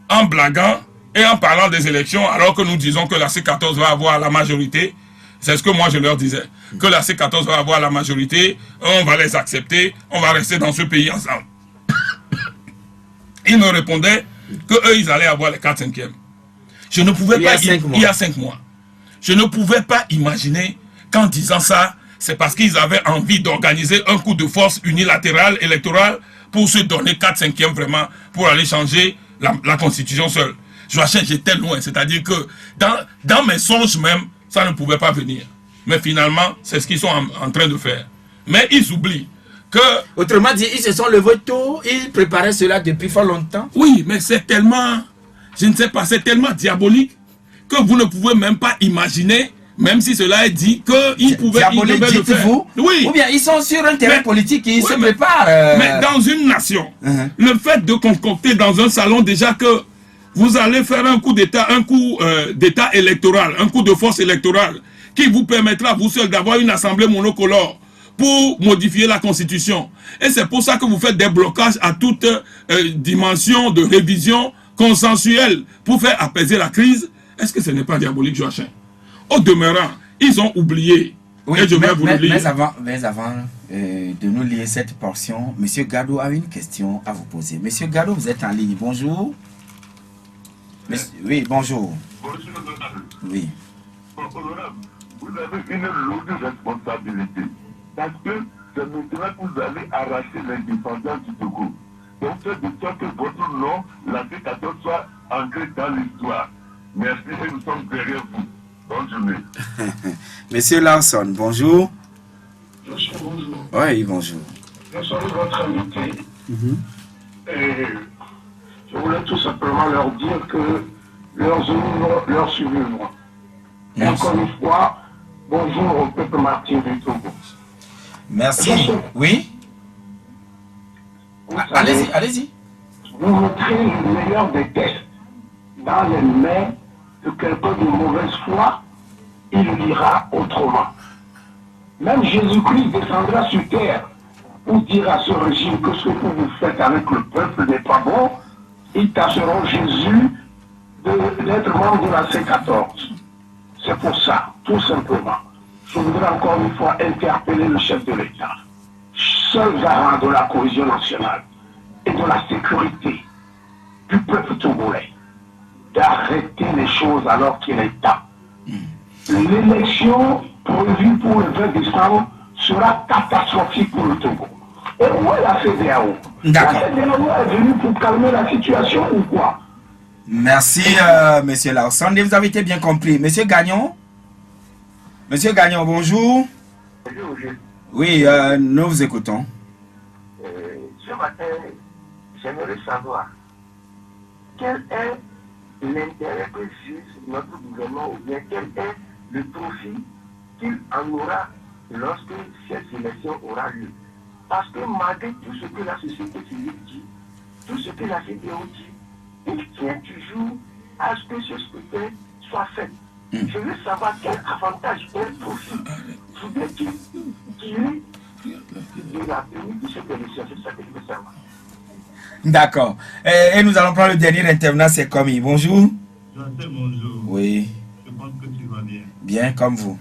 [SPEAKER 3] en blaguant et en parlant des élections, alors que nous disons que la C14 va avoir la majorité. C'est ce que moi je leur disais. Que la C14 va avoir la majorité, on va les accepter, on va rester dans ce pays ensemble. Ils me répondaient qu'eux, ils allaient avoir les 4/5e. Je ne pouvais pas... Il y a 5 mois. Je ne pouvais pas imaginer qu'en disant ça, c'est parce qu'ils avaient envie d'organiser un coup de force unilatéral électoral pour se donner 4/5e vraiment, pour aller changer la constitution seule. Joachim, j'étais loin, c'est-à-dire que dans mes songes même, ça ne pouvait pas venir. Mais finalement, c'est ce qu'ils sont en train de faire. Mais ils oublient que...
[SPEAKER 2] Autrement dit, ils se sont levés tôt, ils préparaient cela depuis fort longtemps.
[SPEAKER 3] Oui, mais c'est tellement, je ne sais pas, c'est tellement diabolique que vous ne pouvez même pas imaginer, même si cela est dit, qu'ils pouvaient le faire.
[SPEAKER 2] Oui. Ou bien ils sont sur un terrain politique, ils se préparent.
[SPEAKER 3] Mais dans une nation, le fait de concocter dans un salon déjà que vous allez faire un coup d'État, d'État électoral, un coup de force électorale, qui vous permettra, vous seul, d'avoir une assemblée monocolore pour modifier la Constitution. Et c'est pour ça que vous faites des blocages à toute dimension de révision consensuelle pour faire apaiser la crise. Est-ce que ce n'est pas diabolique, Joachim? Au demeurant, ils ont oublié.
[SPEAKER 2] Oui,
[SPEAKER 3] et je vais vous le lire.
[SPEAKER 2] Mais avant de nous lire cette portion, M. Gado a une question à vous poser. M. Gado, vous êtes en ligne. Bonjour. Oui, bonjour.
[SPEAKER 6] Bonjour,
[SPEAKER 2] oui.
[SPEAKER 6] Honorable, vous avez une lourde responsabilité. Parce que c'est maintenant que vous allez arracher l'indépendance du Togo. Donc, c'est de sorte que votre nom, la dictature, soit ancrée dans l'histoire. Merci et nous sommes derrière vous. Bonne journée.
[SPEAKER 2] Monsieur Larson, bonjour.
[SPEAKER 6] Monsieur, bonjour.
[SPEAKER 2] Oui, bonjour.
[SPEAKER 6] Je salue votre invité. Et je voulais tout simplement leur dire que leur suivez-moi. Et encore une fois, bonjour au peuple martyr du Togo.
[SPEAKER 2] Merci. Oui. Allez-y, allez-y.
[SPEAKER 6] Vous mettrez le meilleur des tests dans les mains de quelqu'un de mauvaise foi, il lira autrement. Même Jésus-Christ descendra sur terre pour dire à ce régime que ce que vous faites avec le peuple n'est pas bon. Ils tâcheront Jésus d'être membre de la C14. C'est pour ça, tout simplement. Je voudrais encore une fois interpeller le chef de l'État, seul garant de la cohésion nationale et de la sécurité du peuple togolais, d'arrêter les choses alors qu'il est temps. L'élection prévue pour le 20 décembre sera catastrophique pour le Togo. Et où est la CEDEAO? La CEDEAO est venue pour calmer la situation ou quoi?
[SPEAKER 2] Merci, monsieur Larson. Vous avez été bien compris. Monsieur Gagnon? Monsieur Gagnon, bonjour.
[SPEAKER 6] Bonjour.
[SPEAKER 2] Oui, nous vous écoutons.
[SPEAKER 6] Ce matin, j'aimerais savoir quel est l'intérêt que juge notre gouvernement ou bien quel est le profit qu'il en aura lorsque cette élection aura lieu. Parce que malgré tout ce que la société civile dit, tout ce que la CEDEAO dit, il tient toujours à ce que ce scrutin soit fait. Je veux savoir quel avantage, quel profit voudrait-il tirer de la tenue de cette élection. C'est ça que je veux savoir.
[SPEAKER 2] D'accord. Et nous allons prendre le dernier intervenant, c'est Komi. Bonjour.
[SPEAKER 6] Bonjour.
[SPEAKER 2] Oui.
[SPEAKER 6] Je pense que tu vas bien.
[SPEAKER 2] Bien, comme vous.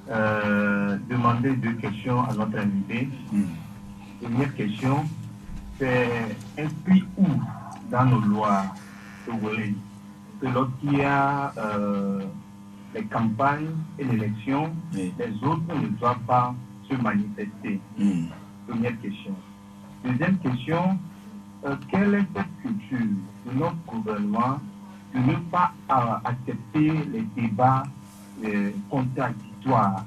[SPEAKER 6] Demander 2 questions à notre invité. Première question, c'est inscrit où dans nos lois togolaises que lorsqu'il y a les campagnes et l'élection, les autres ne doivent pas se manifester. Première question. Deuxième question, quelle est cette culture de notre gouvernement de ne pas accepter les débats contradictoires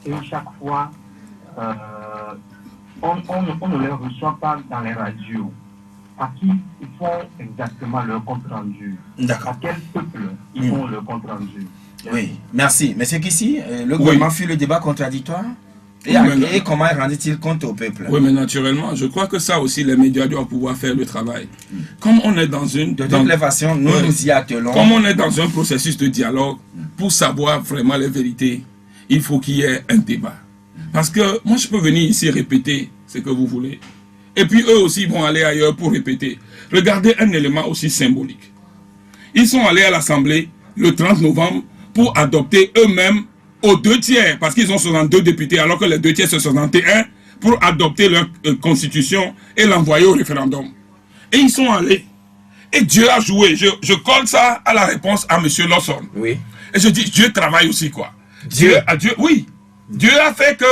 [SPEAKER 6] et chaque fois on ne les reçoit pas dans les radios. À qui ils font exactement leur compte rendu? À quel peuple ils font leur compte rendu?
[SPEAKER 2] Oui, merci. Monsieur Kissi, le gouvernement fuit le débat contradictoire et comment rendit-il compte au peuple?
[SPEAKER 3] Oui, mais naturellement, je crois que ça aussi, les médias doivent pouvoir faire le travail. Comme on est dans une...
[SPEAKER 2] De toutes les façons, nous y attelons.
[SPEAKER 3] Comme on est dans un processus de dialogue, pour savoir vraiment les vérités, il faut qu'il y ait un débat. Parce que moi, je peux venir ici répéter ce que vous voulez. Et puis eux aussi vont aller ailleurs pour répéter. Regardez un élément aussi symbolique. Ils sont allés à l'Assemblée le 30 novembre pour adopter eux-mêmes aux 2/3, parce qu'ils ont 62 députés, alors que les 2/3 c'est 61, pour adopter leur constitution et l'envoyer au référendum. Et ils sont allés Et Dieu a joué. Je colle ça à la réponse à M. Lawson.
[SPEAKER 2] Oui.
[SPEAKER 3] Et je dis, Dieu travaille aussi, quoi. Dieu, oui. Dieu a fait que,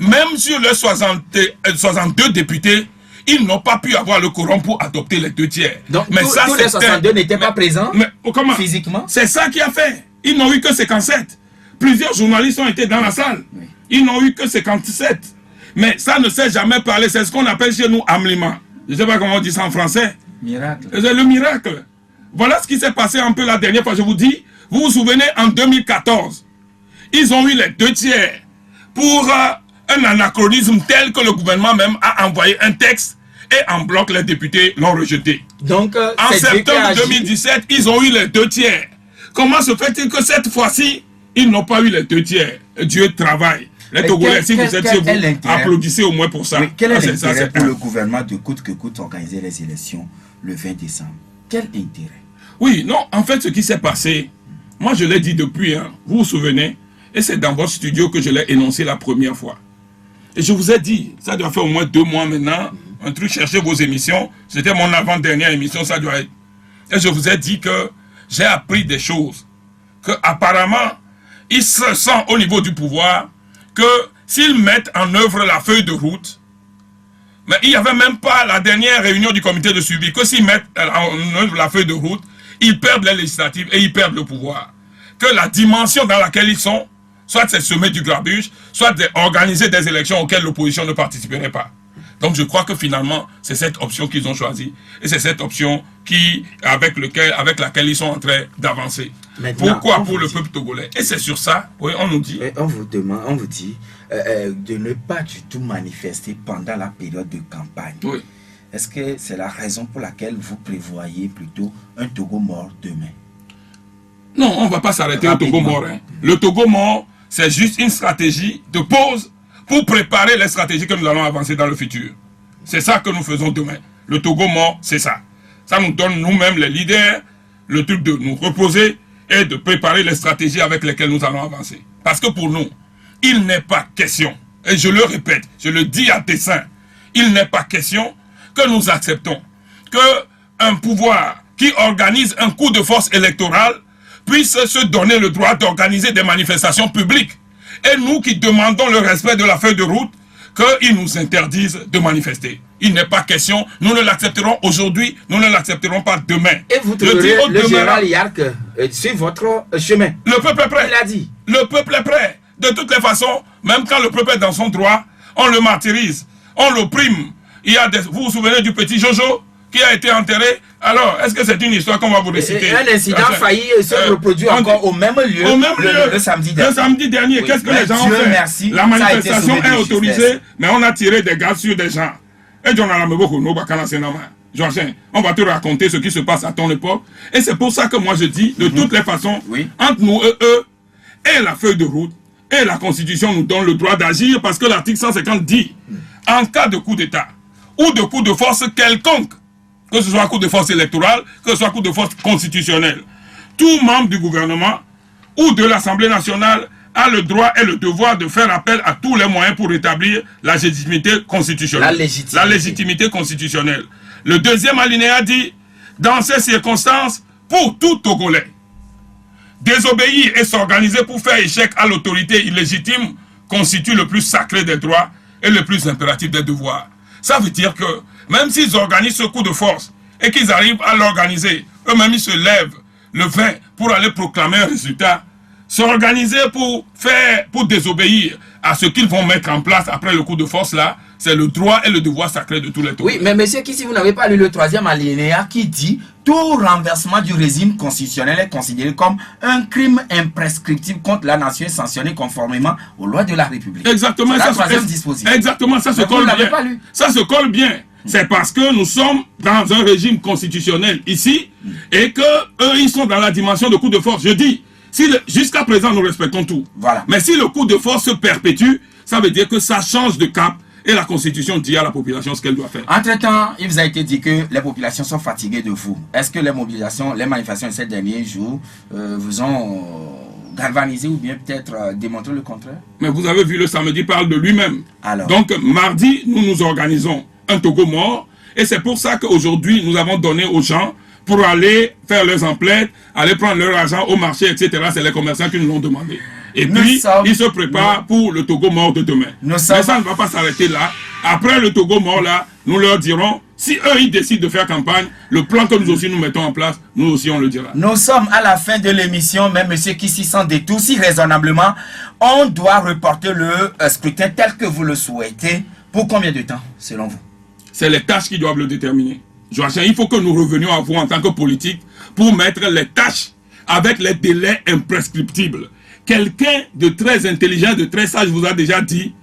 [SPEAKER 3] même sur les 62 députés, ils n'ont pas pu avoir le quorum pour adopter les 2 tiers.
[SPEAKER 2] Donc, tous les 62 n'étaient pas présents
[SPEAKER 3] comment
[SPEAKER 2] physiquement?
[SPEAKER 3] C'est ça qui a fait. Ils n'ont eu que 57. Plusieurs journalistes ont été dans la salle. Oui. Ils n'ont eu que 57. Mais ça ne s'est jamais parlé. C'est ce qu'on appelle chez nous amlima. Je ne sais pas comment on dit ça en français.
[SPEAKER 2] Miracle.
[SPEAKER 3] C'est le miracle. Voilà ce qui s'est passé un peu la dernière fois. Je vous dis, vous vous souvenez, en 2014, ils ont eu les 2 tiers pour un anachronisme tel que le gouvernement même a envoyé un texte et en bloc les députés l'ont rejeté.
[SPEAKER 2] Donc,
[SPEAKER 3] en septembre 2017, ils ont eu les 2 tiers. Comment se fait-il que cette fois-ci, ils n'ont pas eu les 2 tiers? Dieu travaille. Les Togolais, si vous êtes chez vous, applaudissez au moins pour ça.
[SPEAKER 2] Oui, quel est l'intérêt pour le gouvernement de coûte que coûte organiser les élections le 20 décembre? Quel intérêt?
[SPEAKER 3] Oui, non, en fait, ce qui s'est passé, moi je l'ai dit depuis, hein, vous vous souvenez, et c'est dans votre studio que je l'ai énoncé la première fois. Et je vous ai dit, ça doit faire au moins 2 mois maintenant, un truc, cherchez vos émissions, c'était mon avant-dernière émission, ça doit être. Et je vous ai dit que j'ai appris des choses, que apparemment, ils se sentent au niveau du pouvoir, que s'ils mettent en œuvre la feuille de route, mais il n'y avait même pas la dernière réunion du comité de suivi, que s'ils mettent en œuvre la feuille de route, ils perdent les législatives et ils perdent le pouvoir. Que la dimension dans laquelle ils sont, soit c'est semer du grabuge, soit organiser des élections auxquelles l'opposition ne participerait pas. Donc je crois que finalement, c'est cette option qu'ils ont choisie. Et c'est cette option avec laquelle ils sont en train d'avancer. Pourquoi pour le peuple togolais? Et c'est sur ça, oui, on nous dit.
[SPEAKER 2] On vous dit de ne pas du tout manifester pendant la période de campagne.
[SPEAKER 3] Oui.
[SPEAKER 2] Est-ce que c'est la raison pour laquelle vous prévoyez plutôt un Togo mort demain?
[SPEAKER 3] Non, on ne va pas s'arrêter au Togo mort. Hein. Le Togo mort, c'est juste une stratégie de pause pour préparer les stratégies que nous allons avancer dans le futur. C'est ça que nous faisons demain. Le Togo mort, c'est ça. Ça nous donne nous-mêmes, les leaders, le truc de nous reposer et de préparer les stratégies avec lesquelles nous allons avancer. Parce que pour nous, il n'est pas question, et je le répète, je le dis à dessein, il n'est pas question que nous acceptons qu'un pouvoir qui organise un coup de force électoral puisse se donner le droit d'organiser des manifestations publiques. Et nous qui demandons le respect de la feuille de route, qu'ils nous interdisent de manifester. Il n'est pas question, nous ne l'accepterons aujourd'hui, nous ne l'accepterons pas demain.
[SPEAKER 2] Et vous trouverez le général Yark sur votre chemin.
[SPEAKER 3] Le peuple est prêt.
[SPEAKER 2] Il a dit.
[SPEAKER 3] Le peuple est prêt. De toutes les façons, même quand le peuple est dans son droit, on le martyrise, on l'opprime. Vous vous souvenez du petit Jojo qui a été enterré? Alors, est-ce que c'est une histoire qu'on va vous réciter?
[SPEAKER 2] Un incident failli se reproduit encore au même lieu, le samedi dernier.
[SPEAKER 3] Le samedi dernier, oui. Qu'est-ce que les gens ont fait?
[SPEAKER 2] Merci.
[SPEAKER 3] La manifestation est autorisée, mais on a tiré des gaz sur des gens. Et on va te raconter ce qui se passe à ton époque. Et c'est pour ça que moi je dis, de toutes les façons, entre nous et eux, et la feuille de route, et la Constitution nous donne le droit d'agir, parce que l'article 150 dit, en cas de coup d'État, ou de coup de force quelconque, que ce soit un coup de force électoral, que ce soit un coup de force constitutionnel, tout membre du gouvernement ou de l'Assemblée nationale a le droit et le devoir de faire appel à tous les moyens pour rétablir la légitimité constitutionnelle. La légitimité constitutionnelle. Le deuxième alinéa dit, dans ces circonstances, pour tout Togolais, désobéir et s'organiser pour faire échec à l'autorité illégitime constitue le plus sacré des droits et le plus impératif des devoirs. Ça veut dire que même s'ils organisent ce coup de force et qu'ils arrivent à l'organiser, eux-mêmes ils se lèvent le 20 pour aller proclamer un résultat, s'organiser pour désobéir à ce qu'ils vont mettre en place après le coup de force là, c'est le droit et le devoir sacré de tous les Togolais.
[SPEAKER 2] Oui, mais monsieur, si vous n'avez pas lu le troisième alinéa qui dit tout renversement du régime constitutionnel est considéré comme un crime imprescriptible contre la nation sanctionné conformément aux lois de la République.
[SPEAKER 3] Exactement,
[SPEAKER 2] ça, troisième disposition.
[SPEAKER 3] Exactement, ça se colle bien.
[SPEAKER 2] Pas lu.
[SPEAKER 3] Ça se colle bien. C'est parce que nous sommes dans un régime constitutionnel ici et que eux ils sont dans la dimension de coup de force. Je dis, jusqu'à présent nous respectons tout.
[SPEAKER 2] Voilà.
[SPEAKER 3] Mais si le coup de force se perpétue, ça veut dire que ça change de cap. Et la Constitution dit à la population ce qu'elle doit faire.
[SPEAKER 2] Entre-temps, il vous a été dit que les populations sont fatiguées de vous. Est-ce que les manifestations de ces derniers jours vous ont galvanisé ou bien peut-être démontré le contraire?
[SPEAKER 3] Mais vous avez vu, le samedi parle de lui-même.
[SPEAKER 2] Alors.
[SPEAKER 3] Donc, mardi, nous organisons un Togo mort. Et c'est pour ça qu'aujourd'hui, nous avons donné aux gens pour aller faire leurs emplettes, aller prendre leur argent au marché, etc. C'est les commerçants qui nous l'ont demandé. Et puis, ils se préparent pour le Togo mort de demain. Mais ça ne va pas s'arrêter là. Après le Togo mort là, nous leur dirons, si eux ils décident de faire campagne, le plan que nous aussi nous mettons en place, nous aussi on le dira.
[SPEAKER 2] Nous sommes à la fin de l'émission, mais monsieur qui s'y sent détour, si raisonnablement, on doit reporter le scrutin tel que vous le souhaitez. Pour combien de temps, selon vous?
[SPEAKER 3] C'est les tâches qui doivent le déterminer. Joachim, il faut que nous revenions à vous en tant que politique pour mettre les tâches avec les délais imprescriptibles. Quelqu'un de très intelligent, de très sage vous a déjà dit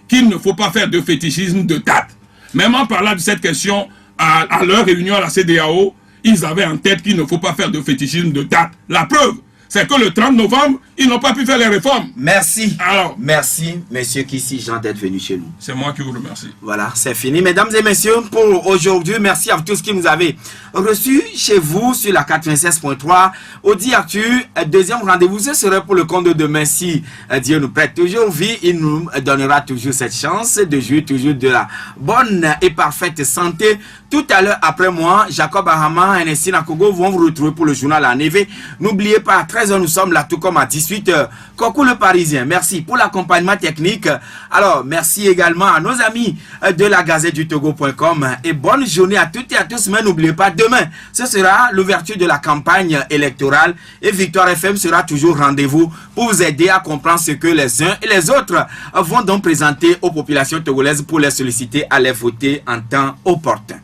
[SPEAKER 3] qu'il ne faut pas faire de fétichisme de date. Même en parlant de cette question, à leur réunion à la CEDEAO, ils avaient en tête qu'il ne faut pas faire de fétichisme de date. La preuve, c'est que le 30 novembre, ils n'ont pas pu faire les réformes.
[SPEAKER 2] Merci.
[SPEAKER 3] Alors,
[SPEAKER 2] merci, monsieur Kissi Jean, d'être venu chez nous.
[SPEAKER 3] C'est moi qui vous remercie.
[SPEAKER 2] Voilà, c'est fini. Mesdames et messieurs, pour aujourd'hui, merci à vous tous qui nous avez reçus chez vous sur la 96.3. Audi Actu, deuxième rendez-vous, ce serait pour le compte de demain. Si Dieu nous prête toujours vie, il nous donnera toujours cette chance de jouir toujours de la bonne et parfaite santé. Tout à l'heure, après moi, Jacob Ahama et Nestina Kogo vont vous retrouver pour le journal à Neve. N'oubliez pas, à 13h, nous sommes là, tout comme à 18h. Coucou le Parisien, merci pour l'accompagnement technique. Alors, merci également à nos amis de la Gazette du Togo.com et bonne journée à toutes et à tous. Mais n'oubliez pas, demain, ce sera l'ouverture de la campagne électorale et Victoire FM sera toujours rendez-vous pour vous aider à comprendre ce que les uns et les autres vont donc présenter aux populations togolaises pour les solliciter à les voter en temps opportun.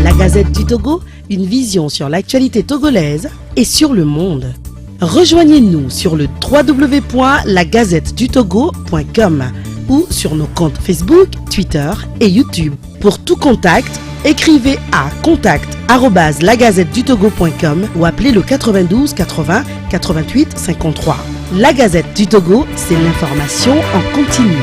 [SPEAKER 1] La Gazette du Togo, une vision sur l'actualité togolaise et sur le monde. Rejoignez-nous sur le www.lagazettedutogo.com ou sur nos comptes Facebook, Twitter et YouTube. Pour tout contact, écrivez à contact@lagazettedutogo.com ou appelez le 92 80 88 53. La Gazette du Togo, c'est l'information en continu.